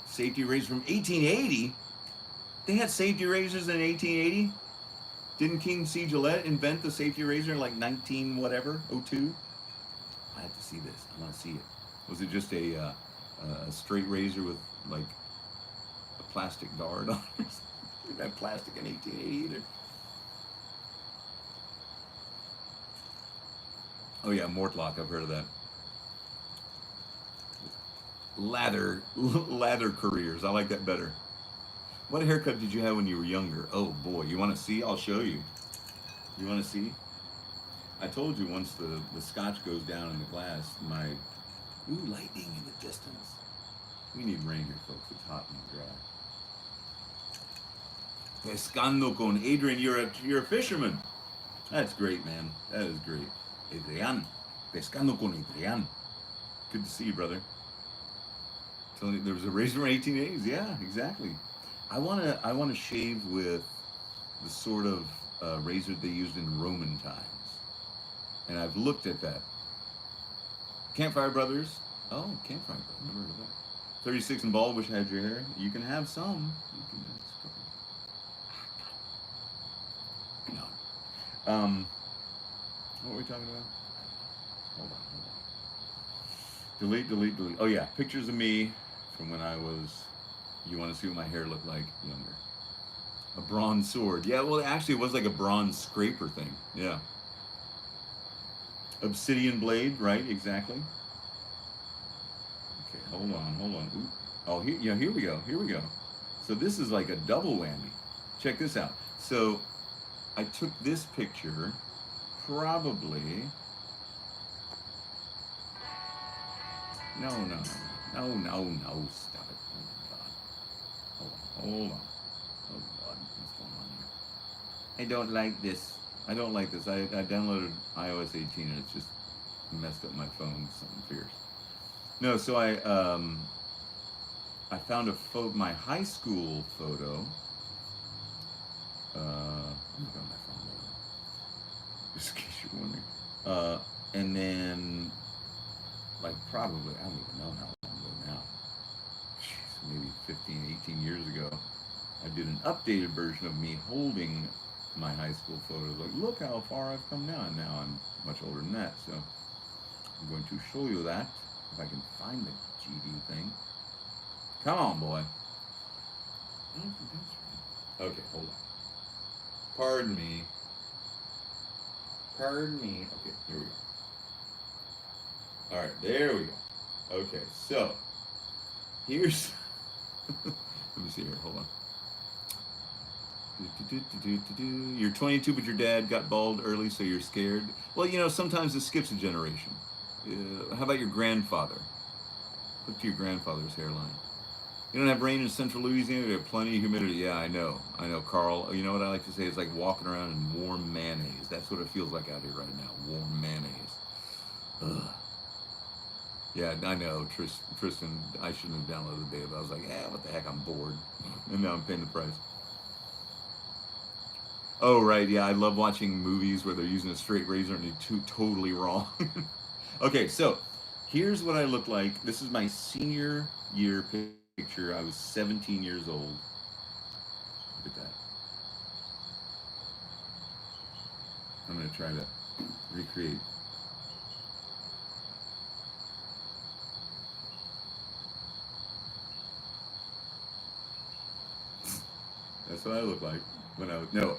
Safety razor from 1880? They had safety razors in 1880? Didn't King C. Gillette invent the safety razor in like 19 whatever, 02? I have to see this. I want to see it. Was it just a straight razor with like a plastic guard on it? Didn't have plastic in 1880 either. Oh yeah, Mortlock, I've heard of that. Lather careers. I like that better. What haircut did you have when you were younger? Oh boy, you want to see? I'll show you. You want to see? I told you once the scotch goes down in the glass, my... Ooh, lightning in the distance. We need rain here, folks. It's hot and dry. Pescando con Adrian. You're a fisherman. That's great, man. That is great. Adrian. Pescando con Adrian. Good to see you, brother. Telling you, there was a razor in 1880s. Yeah, exactly. I wanna shave with the sort of razor they used in Roman times, and I've looked at that. Campfire Brothers. Oh, Campfire Brothers. Never heard of that. 36 and bald. Wish I had your hair. You can have some. You can have some. No. What were we talking about? Hold on. Delete. Oh yeah, pictures of me from when I was. You want to see what my hair looked like younger? A bronze sword. Yeah, well, actually, it was like a bronze scraper thing. Yeah. Obsidian blade, right? Exactly. Okay, hold on. Ooh. Oh, here we go. So this is like a double whammy. Check this out. So I took this picture probably. No. Stop it. Hold on. Oh God, what's going on here? I don't like this. I downloaded iOS 18 and it's just messed up my phone. Something fierce. No, so I found my high school photo. I'm not on my phone. Just in case you're wondering. And then like probably, I don't even know how long ago now. Jeez, maybe 15, 18 years ago. I did an updated version of me holding my high school photos. Like, look how far I've come now. And now I'm much older than that. So I'm going to show you that. If I can find the GD thing. Come on, boy. I don't think that's right. Okay, hold on. Pardon me. Pardon me. Okay, here we go. All right, there we go. Okay, so here's. Let me see here. Hold on. You're 22, but your dad got bald early, so you're scared. Well, you know, sometimes it skips a generation. How about your grandfather? Look to your grandfather's hairline. You don't have rain in central Louisiana. You have plenty of humidity. Yeah, I know. I know, Carl. You know what I like to say? It's like walking around in warm mayonnaise. That's what it feels like out here right now. Warm mayonnaise. Ugh. Yeah, I know, Tristan. I shouldn't have downloaded the beta, but I was like, what the heck? I'm bored, and now I'm paying the price. Oh, right. Yeah, I love watching movies where they're using a straight razor and they're totally wrong. Okay, so here's what I look like. This is my senior year picture. I was 17 years old. Look at that. I'm going to try to recreate. That's what I look like when I was. No,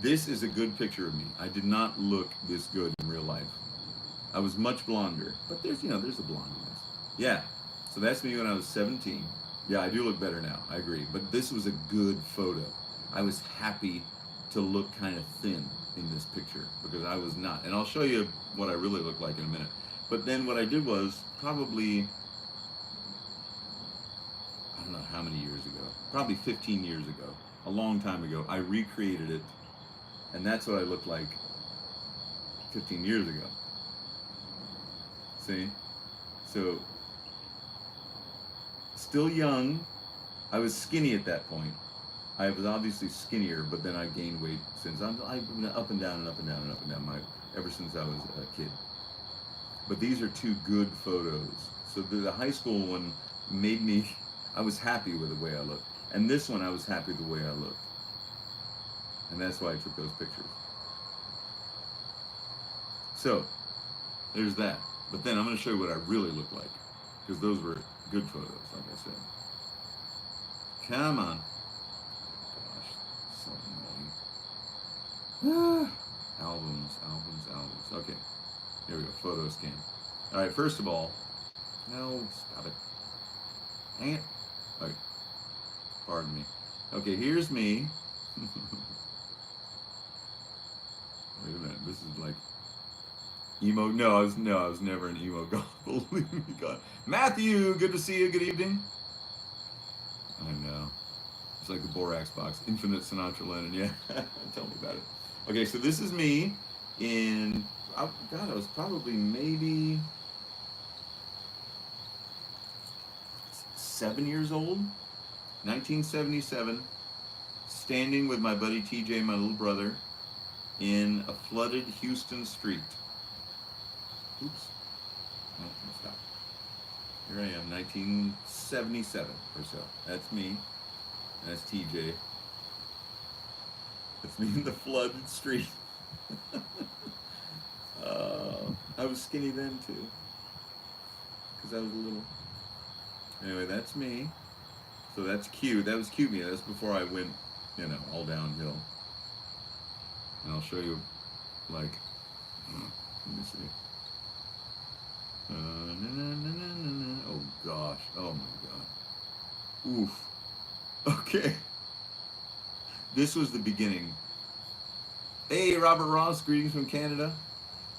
this is a good picture of me. I did not look this good in real life. I was much blonder, but there's a blonde in this. Yeah, so that's me when I was 17. Yeah, I do look better now. I agree, but this was a good photo. I was happy to look kind of thin in this picture because I was not. And I'll show you what I really look like in a minute. But then what I did was probably, I don't know how many years ago, probably 15 years ago, a long time ago, I recreated it, and that's what I looked like 15 years ago. See? So, still young. I was skinny at that point. I was obviously skinnier, but then I gained weight since. I've been up and down and up and down and up and down ever since I was a kid. But these are two good photos. So the high school one made me, I was happy with the way I looked. And this one, I was happy the way I looked. And that's why I took those pictures. So, there's that. But then I'm going to show you what I really look like. Because those were good photos, like I said. Come on. Gosh, so annoying. Albums. Okay, here we go. Photo scan. All right, first of all, no, stop it. Dang it. Okay, pardon me. Okay, here's me. Wait a minute. This is like emo. No, I was never an emo. God, believe me, God. Matthew, good to see you. Good evening. I know. It's like the Borax box. Infinite SinatraLennon. Yeah, tell me about it. Okay, so this is me in, oh, God, I was probably maybe 7 years old, 1977, standing with my buddy TJ, my little brother, in a flooded Houston street. Oops. No, stop. Here I am, 1977 or so. That's me. That's TJ. That's me in the flooded street. I was skinny then too. Because I was a little. Anyway, that's me. So that's cute. That was cute me. That's before I went, all downhill. And I'll show you, like, let me see. Oh gosh. Oh my God. Oof. Okay. This was the beginning. Hey, Robert Ross, greetings from Canada.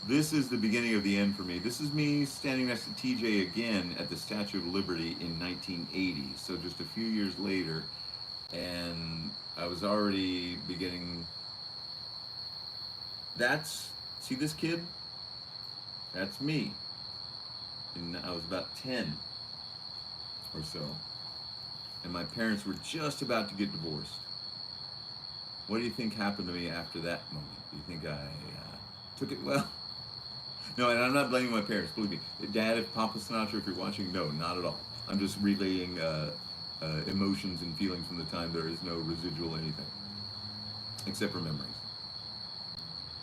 This is the beginning of the end for me. This is me standing next to TJ again at the Statue of Liberty in 1980. So just a few years later, and I was already beginning. See this kid? That's me. And I was about 10 or so. And my parents were just about to get divorced. What do you think happened to me after that moment? Do you think I took it well? No, and I'm not blaming my parents. Believe me, Dad, if Papa Sinatra, if you're watching, no, not at all. I'm just relaying emotions and feelings from the time there is no residual anything except for memories.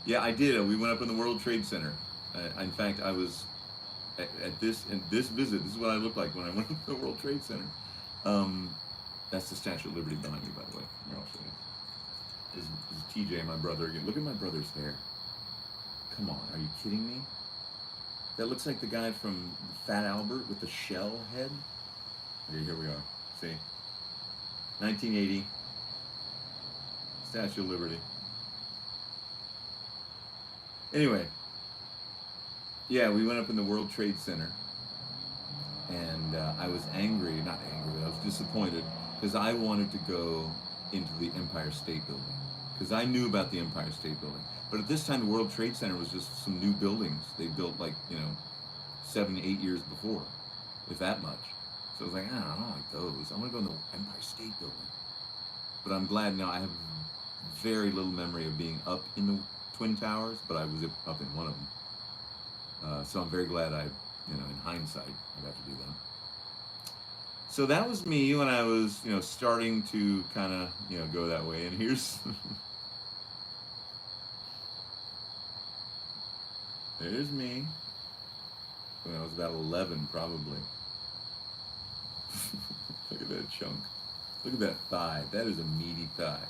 Yeah, I did. We went up in the World Trade Center. In fact, I was at this visit. This is what I looked like when I went to the World Trade Center. Um, that's the Statue of Liberty behind me, by the way. Here, I'll show you. This is TJ, my brother. Again, look at my brother's hair. Come on, are you kidding me? That looks like the guy from Fat Albert with the shell head. Okay, here we are. See? 1980, Statue of Liberty. Anyway, yeah, we went up in the World Trade Center, and I was angry, not angry, but I was disappointed because I wanted to go into the Empire State Building because I knew about the Empire State Building. But at this time, the World Trade Center was just some new buildings they built, like, 7, 8 years before, if that much. So I was like, I don't like those. I want to go in the Empire State Building. But I'm glad now. I have very little memory of being up in the Twin Towers, but I was up in one of them. So I'm very glad in hindsight, I got to do that. So that was me when I was, starting to kind of, go that way. And here's, there's me when I was about 11, probably. Look at that chunk. Look at that thigh. That is a meaty thigh.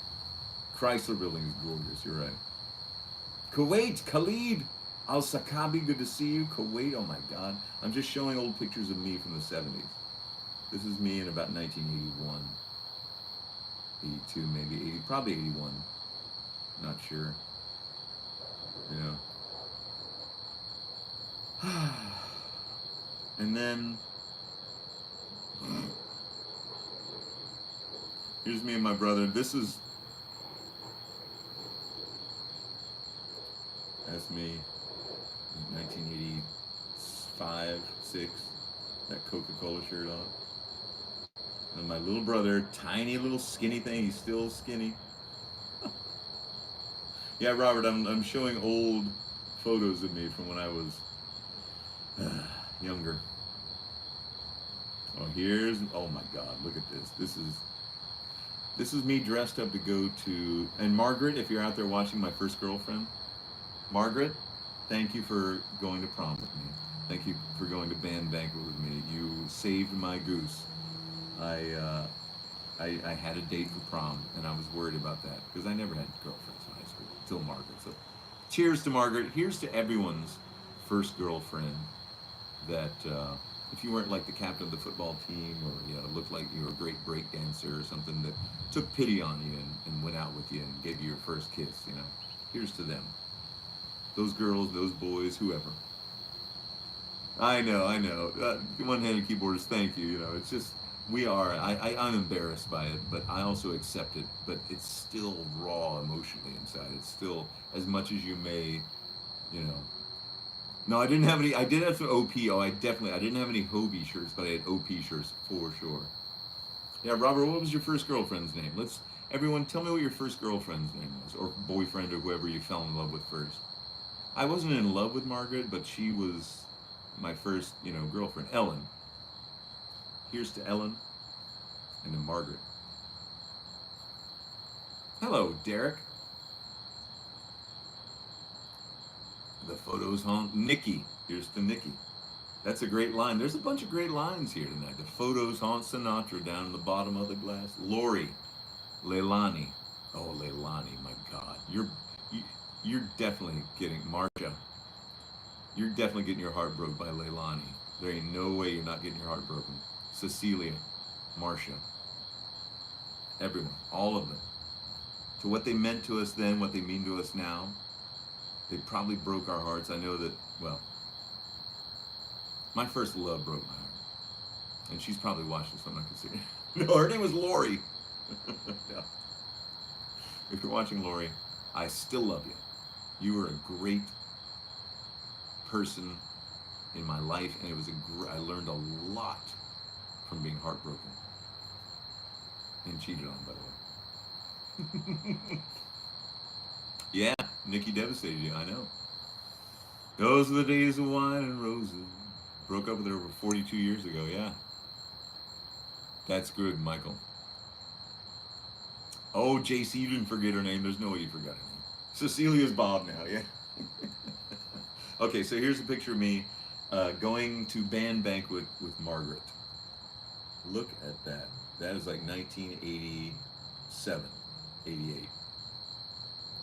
Chrysler Building is gorgeous. You're right. Kuwait, Khalid Al Sakabi, good to see you. Kuwait, oh my God. I'm just showing old pictures of me from the 70s. This is me in about 1981. 82, maybe 80, probably 81. Not sure. And then here's me and my brother. That's me, 1985, 6, that Coca-Cola shirt on. And my little brother, tiny little skinny thing, he's still skinny. Yeah, Robert, I'm showing old photos of me from when I was younger. Oh my God, look at this. This is me dressed up to go to, and Margaret, if you're out there watching, my first girlfriend, Margaret, thank you for going to prom with me. Thank you for going to band banquet with me. You saved my goose. I had a date for prom, and I was worried about that because I never had girlfriends in high school till Margaret. So, cheers to Margaret. Here's to everyone's first girlfriend that if you weren't like the captain of the football team or looked like you were a great break dancer or something, that took pity on you and went out with you and gave you your first kiss. Here's to them. Those girls, those boys, whoever. I know. One-handed keyboardist, thank you. It's just, I'm embarrassed by it, but I also accept it. But it's still raw emotionally inside. It's still, as much as you may, No, I didn't have any, I did have some OP. I didn't have any Hobie shirts, but I had OP shirts for sure. Yeah, Robert, what was your first girlfriend's name? Everyone, tell me what your first girlfriend's name was, or boyfriend, or whoever you fell in love with first. I wasn't in love with Margaret, but she was my first, girlfriend. Ellen. Here's to Ellen and to Margaret. Hello, Derek. The photos haunt Nikki. Here's to Nikki. That's a great line. There's a bunch of great lines here tonight. The photos haunt Sinatra down in the bottom of the glass. Lori. Leilani. Oh, Leilani, my God. You're definitely getting, Marcia, you're definitely getting your heart broke by Leilani. There ain't no way you're not getting your heart broken. Cecilia, Marcia, everyone, all of them. To what they meant to us then, what they mean to us now, they probably broke our hearts. I know that, well, my first love broke my heart. And she's probably watching, so I'm not considering. No, her name was Lori. Yeah. If you're watching, Lori, I still love you. You were a great person in my life, and I learned a lot from being heartbroken and cheated on, by the way. Yeah, Nikki devastated you, I know. Those are the days of wine and roses. Broke up with her over 42 years ago. Yeah, that's good, Michael. Oh, JC, you didn't forget her name. There's no way you forgot her name. Cecilia's Bob now. Yeah. Okay, so here's a picture of me going to band banquet with Margaret. Look at that. That is like 1987, 88.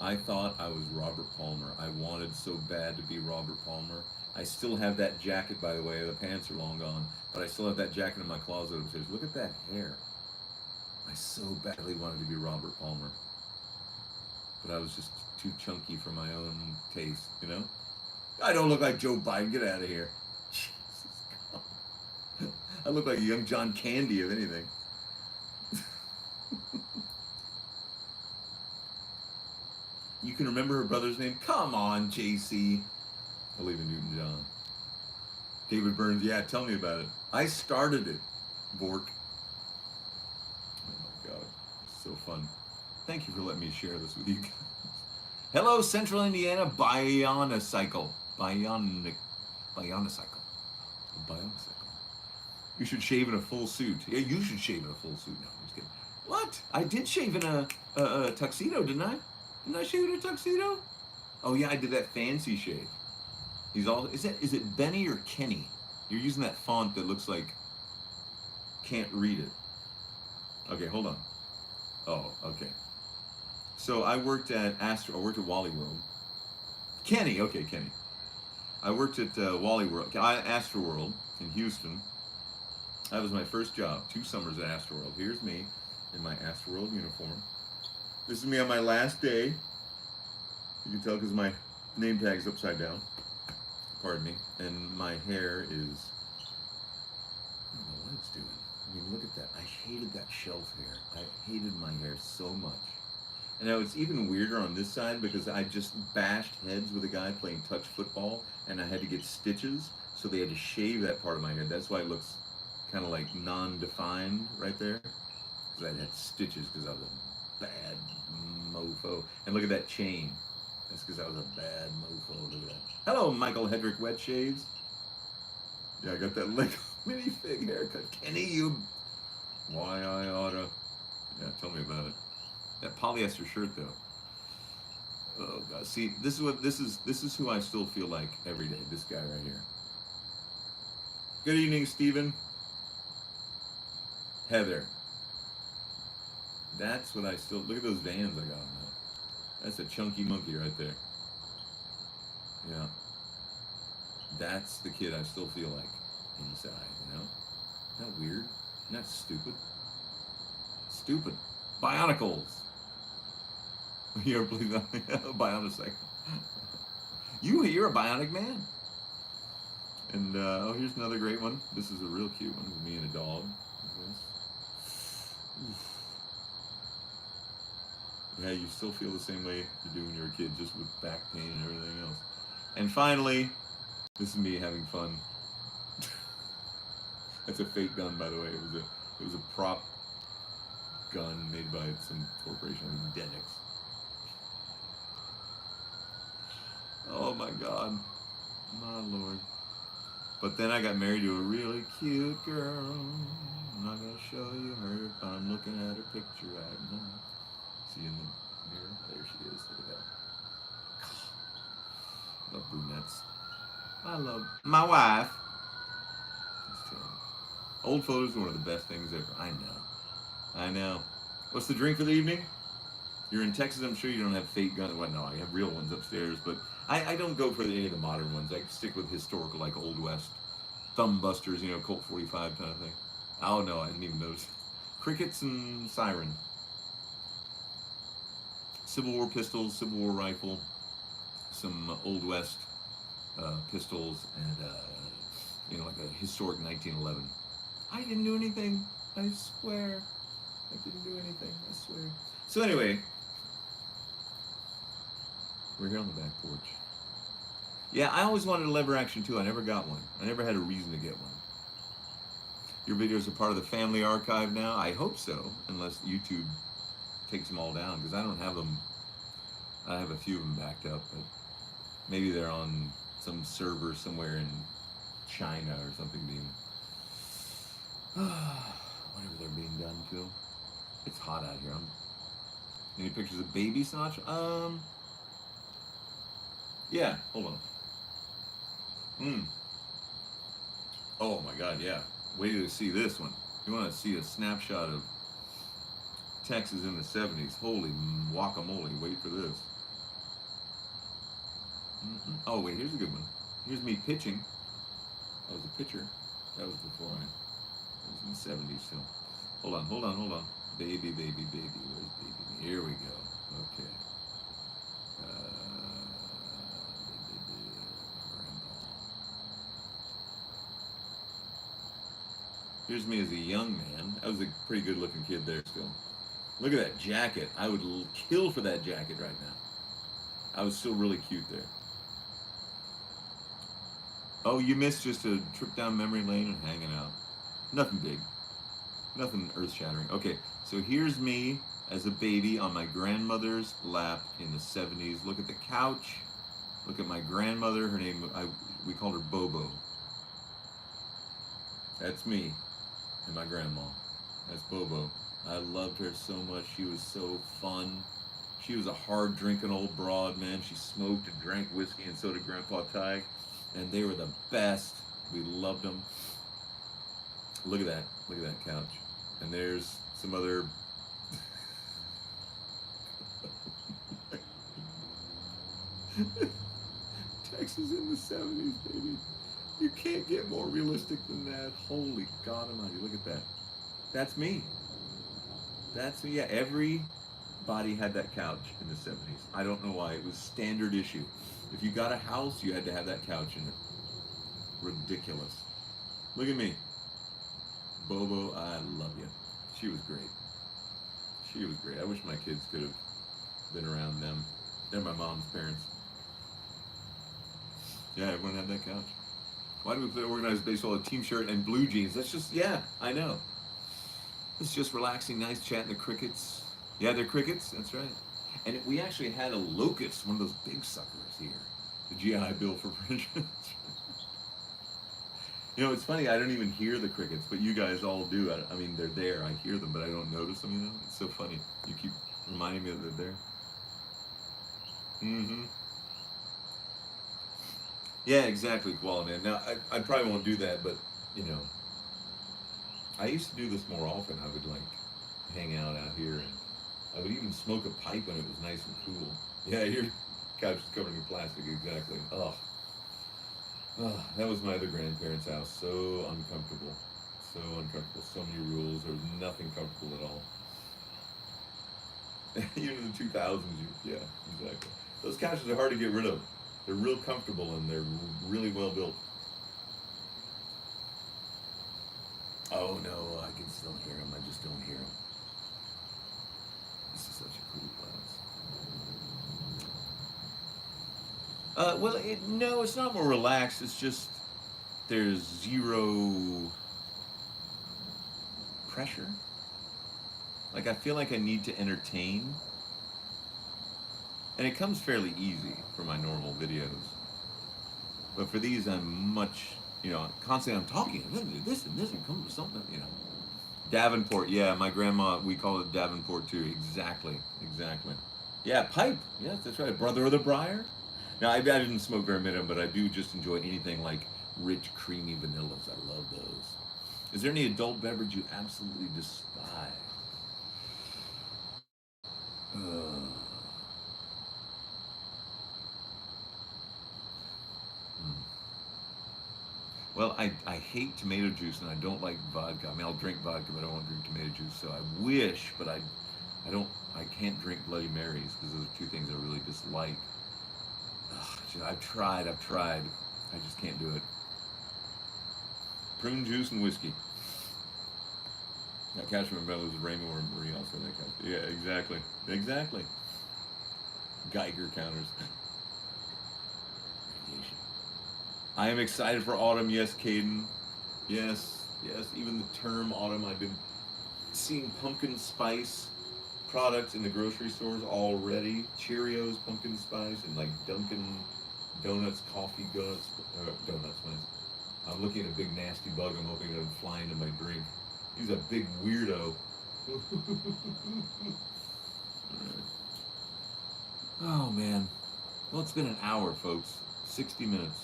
I thought I was Robert Palmer. I wanted so bad to be Robert Palmer. I still have that jacket, by the way. The pants are long gone, but I still have that jacket in my closet upstairs. Look at that hair. I so badly wanted to be Robert Palmer, but I was just too chunky for my own taste, you know? I don't look like Joe Biden. Get out of here. Jesus God. I look like a young John Candy, if anything. You can remember her brother's name? Come on, JC. Olivia Newton-John. David Burns, yeah, tell me about it. I started it, Bork. Oh my God, it's so fun. Thank you for letting me share this with you guys. Hello, Central Indiana Bionicycle. Bionicycle. Bionicycle. You should shave in a full suit. Yeah, you should shave in a full suit. No, I'm just kidding. What? I did shave in a tuxedo, didn't I? Didn't I shave in a tuxedo? Oh yeah, I did that fancy shave. He's all. Is it Benny or Kenny? You're using that font that looks like can't read it. Okay, hold on. Oh, okay. So I worked at Wally World. Kenny, okay, Kenny. I worked at Wally World, Astro World in Houston. That was my first job. 2 summers at Astro World. Here's me in my Astro World uniform. This is me on my last day. You can tell because my name tag is upside down. Pardon me. And my hair is, I don't know what it's doing. I mean, look at that. I hated that shelf hair. I hated my hair so much. And now it's even weirder on this side because I just bashed heads with a guy playing touch football and I had to get stitches. So they had to shave that part of my head. That's why it looks kind of like non-defined right there. Because I had stitches because I was a bad mofo. And look at that chain. That's because I was a bad mofo. Look at that. Hello, Michael Hedrick Wet Shaves. Yeah, I got that Lego minifig haircut. Kenny, you. Why I oughta. Yeah, tell me about it. That polyester shirt though. Oh God. See, this is who I still feel like every day. This guy right here. Good evening, Stephen. Heather. That's what I still look at those Vans I got on that. That's a chunky monkey right there. Yeah. That's the kid I still feel like inside, you know? Isn't that weird? Isn't that stupid? Stupid. Bionicles. You ever believe that? Bionicycle. You're a bionic man. And oh, here's another great one. This is a real cute one with me and a dog. Yeah, you still feel the same way you do when you're a kid, just with back pain and everything else. And finally, this is me having fun. That's a fake gun, by the way. It was a prop gun made by some corporation, I think Denix. Oh my God, my Lord. But then I got married to a really cute girl. I'm not gonna show you her, but I'm looking at her picture right now. See in the mirror? There she is. Look at that. Love brunettes. I love my wife. That's terrible. Old photos are one of the best things ever. I know. What's the drink for the evening? You're in Texas, I'm sure you don't have fake guns. Well, no, I have real ones upstairs, but I don't go for any of the modern ones. I stick with historical, like Old West, thumb busters, you know, Colt 45 kind of thing. Oh no, I didn't even notice. Crickets and siren. Civil War pistols, Civil War rifle, some Old West pistols, and you know, like a historic 1911. I didn't do anything. I swear, I didn't do anything. I swear. So anyway, we're here on the back porch. Yeah, I always wanted a lever action too. I never got one. I never had a reason to get one. Your videos are part of the family archive now? I hope so, unless YouTube takes them all down, because I don't have them. I have a few of them backed up, but maybe they're on some server somewhere in China or something being whatever they're being done to. It's hot out here. Any pictures of baby Sinatra? Yeah. Hold on. Mm. Oh my God, yeah. Wait till you see this one. You want to see a snapshot of Texas in the 70s. Holy guacamole. Wait for this. Oh, wait, here's a good one. Here's me pitching. I was a pitcher. That was before I was in the 70s still. Hold on, hold on, hold on. Baby, baby, baby. Where's baby? Here we go. Okay. Here's me as a young man. I was a pretty good looking kid there still. Look at that jacket. I would kill for that jacket right now. I was still really cute there. Oh, you missed just a trip down memory lane and hanging out. Nothing big. Nothing earth shattering. Okay, so here's me as a baby on my grandmother's lap in the 70s. Look at the couch. Look at my grandmother. Her name, we called her Bobo. That's me and my grandma. That's Bobo. I loved her so much. She was so fun. She was a hard drinking old broad, man. She smoked and drank whiskey, and so did Grandpa Tig. And they were the best. We loved them. Look at that. Look at that couch. And there's some other. Texas in the 70s, baby. You can't get more realistic than that. Holy God Almighty. Look at that. That's me. That's me. Yeah, everybody had that couch in the 70s. I don't know why. It was standard issue. If you got a house, you had to have that couch in it. Ridiculous. Look at me. Bobo, I love you. She was great. She was great. I wish my kids could have been around them. They're my mom's parents. Yeah, everyone had that couch. Why do we play organized baseball, a team shirt, and blue jeans? That's just, yeah, I know. It's just relaxing, nice chatting the crickets. Yeah, they're crickets, that's right. And we actually had a locust, one of those big suckers here. The GI Bill for President. You know, it's funny, I don't even hear the crickets, but you guys all do. I mean, they're there, I hear them, but I don't notice them, you know? It's so funny. You keep reminding me that they're there. Mm-hmm. Yeah, exactly, Koala Man. Now, I probably won't do that, but, you know, I used to do this more often. I would, like, hang out here, and I would even smoke a pipe when it was nice and cool. Yeah, your couch is covered in plastic, exactly. Ugh. Oh, that was my other grandparents' house. So uncomfortable. So uncomfortable. So many rules. There was nothing comfortable at all. Even in the 2000s, yeah, exactly. Those couches are hard to get rid of. They're real comfortable and they're really well built. Oh no, I can still hear them. I just don't hear them. This is such a cool place. Well, no, it's not more relaxed. It's just there's zero pressure. Like I feel like I need to entertain, and it comes fairly easy for my normal videos. But for these, I'm much, you know, constantly I'm talking this and come to something, you know. Davenport, yeah, my grandma, we call it Davenport too. Exactly, exactly. Yeah, pipe. Yes, that's right. Brother of the Briar. Now, I didn't smoke very many of them, but I do just enjoy anything like rich, creamy vanillas. I love those. Is there any adult beverage you absolutely despise? Well, I hate tomato juice and I don't like vodka. I mean, I'll drink vodka, but I don't want to drink tomato juice. So I wish, but I can't drink Bloody Marys because those are two things I really dislike. Ugh, I've tried. I just can't do it. Prune juice and whiskey. That Cashman Brothers, Raymond or Marie also that couch. Yeah, exactly. Exactly. Geiger counters. Radiation. I am excited for autumn. Yes, Caden. Yes, yes. Even the term autumn, I've been seeing pumpkin spice products in the grocery stores already. Cheerios, pumpkin spice, and like Dunkin' Donuts, coffee, donuts. I'm looking at a big nasty bug. I'm hoping it doesn't fly into my drink. He's a big weirdo. Oh man. Well, it's been an hour, folks. 60 minutes.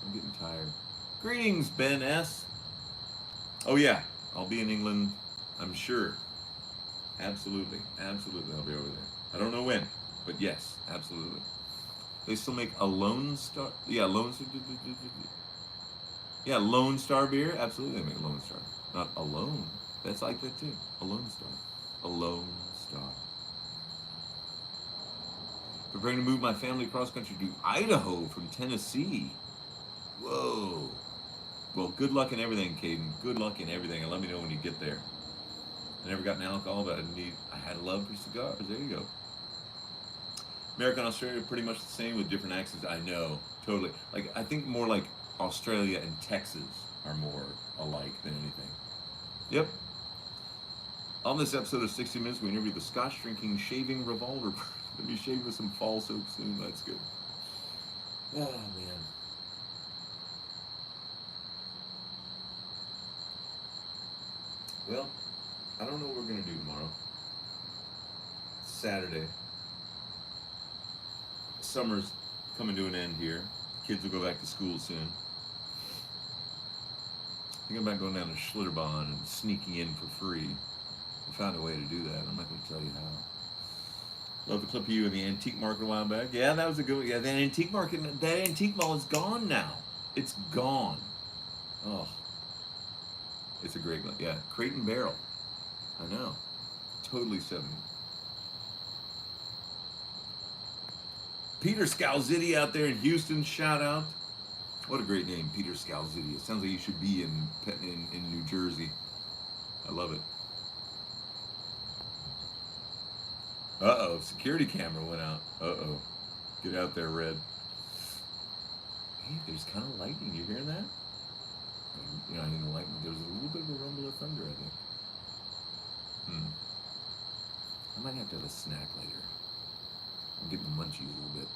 I'm getting tired. Greetings, Ben S. Oh yeah, I'll be in England, I'm sure. Absolutely, absolutely, I'll be over there. I don't know when, but yes, absolutely. They still make a Lone Star. Yeah, Lone Star. Yeah, Lone Star beer. Absolutely, they make a Lone Star. Not alone. That's like that too. A Lone Star. A Lone Star. Preparing to move my family cross country to Idaho from Tennessee. Whoa. Well, good luck in everything, Caden. Good luck in everything, and let me know when you get there. I never got an alcohol, but I had a love for cigars. There you go. America and Australia are pretty much the same with different accents. I know, totally. Like I think more like Australia and Texas are more alike than anything. Yep. On this episode of 60 Minutes, we interview the Scotch drinking shaving revolver. Gonna be shaving with some fall soap soon. That's good. Oh man. Well, I don't know what we're gonna do tomorrow. It's Saturday. Summer's coming to an end here. Kids will go back to school soon. I think I'm about going down to Schlitterbahn and sneaking in for free. I found a way to do that. I'm not going to tell you how. Love the clip of you in the antique market a while back. Yeah, that was a good one. Yeah, that antique market, that antique mall is gone now. It's gone. Oh, it's a great one. Yeah, Crate and Barrel. I know. Totally 70. Peter Scalzitti out there in Houston, shout out. What a great name, Peter Scalzitti. It sounds like you should be in New Jersey. I love it. Uh-oh, security camera went out. Uh-oh. Get out there, Red. Hey, there's kind of lightning. You hear that? You know, I mean, the lightning. There was a little bit of a rumble of thunder, I think. I might have to have a snack later. I'm getting the munchies a little bit.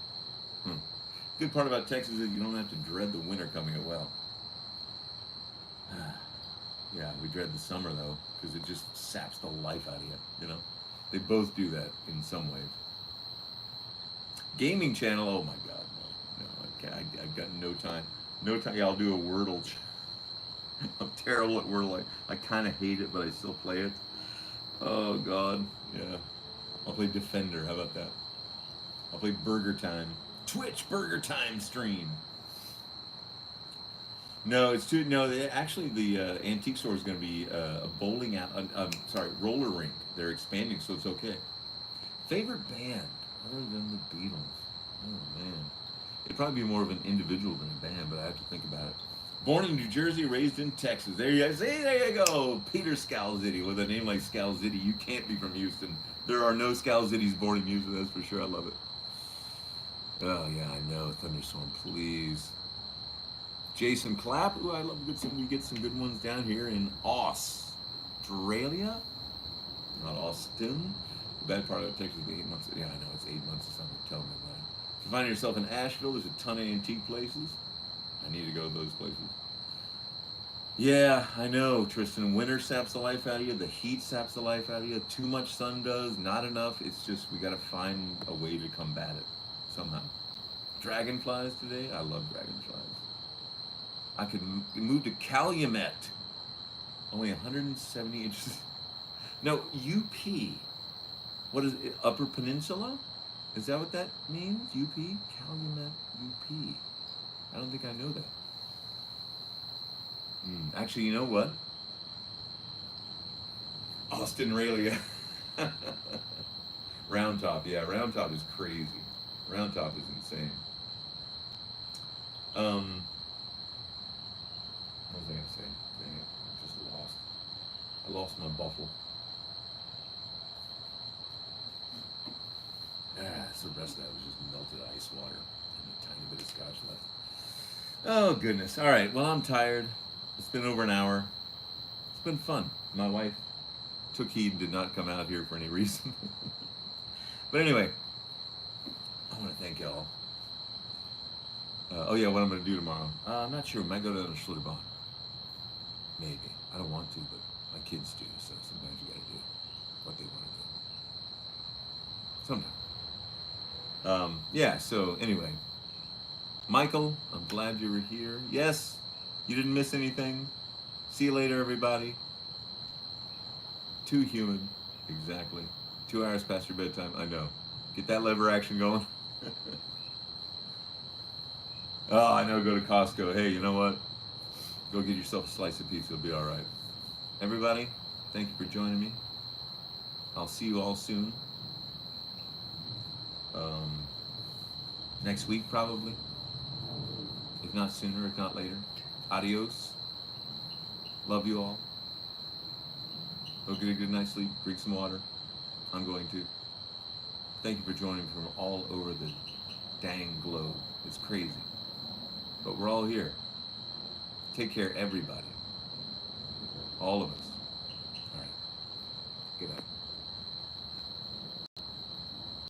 Good part about Texas is you don't have to dread the winter coming as well. Yeah, we dread the summer though, because it just saps the life out of you, you know? They both do that in some ways. Gaming channel, oh my god, no, I've got no time. No time, yeah, I'll do a Wordle. I'm terrible at Wordle. I kind of hate it, but I still play it. Oh god, yeah. I'll play Defender, how about that? I'll play Burger Time. Twitch Burger Time stream. No, it's too. No, actually, the antique store is going to be a bowling out. Roller rink. They're expanding, so it's okay. Favorite band other than the Beatles? Oh man, it'd probably be more of an individual than a band, but I have to think about it. Born in New Jersey, raised in Texas. There you go. Peter Scalzitti. With a name like Scalzitti, you can't be from Houston. There are no Scalzittis born in Houston. That's for sure. I love it. Oh yeah, I know. Thunderstorm, please. Jason Clapp. Ooh, I love we get some good ones down here in Australia. Not Austin. The bad part of Texas is 8 months. Yeah, I know it's 8 months or something. Tell me about it. If you find yourself in Asheville, there's a ton of antique places. I need to go to those places. Yeah, I know, Tristan. Winter saps the life out of you. The heat saps the life out of you. Too much sun does. Not enough. It's just we got to find a way to combat it somehow. Dragonflies today. I love dragonflies. I could move to Calumet. Only 170 inches. No, UP. What is it? Upper Peninsula? Is that what that means? UP? Calumet, UP. I don't think I know that. Actually, you know what? Austin Rayleigh. Round Top, yeah, Round Top is crazy. Round Top is insane. What was I gonna say? Dang it, I just lost. I lost my buffle. So the rest of that was just melted ice water and a tiny bit of scotch left. Oh goodness. All right. Well, I'm tired. It's been over an hour. It's been fun. My wife took heed and did not come out here for any reason. But anyway, I want to thank y'all Oh yeah, what I'm gonna do tomorrow? I'm not sure. Might go to the Bourbon. Maybe. I don't want to, but my kids do. So sometimes you gotta do what they want to do. Sometimes. Yeah. So anyway, Michael, I'm glad you were here. Yes, you didn't miss anything. See you later, everybody. Too human. Exactly. 2 hours past your bedtime. I know. Get that lever action going. Oh, I know. Go to Costco. Hey, you know what? Go get yourself a slice of pizza. It'll be all right. Everybody, thank you for joining me. I'll see you all soon. Um, Next week, probably. If not sooner, if not later. Adios. Love you all. Go get a good night's sleep. Drink some water. I'm going to. Thank you for joining from all over the dang globe. It's crazy. But we're all here. Take care, everybody. All of us. All right. Good night.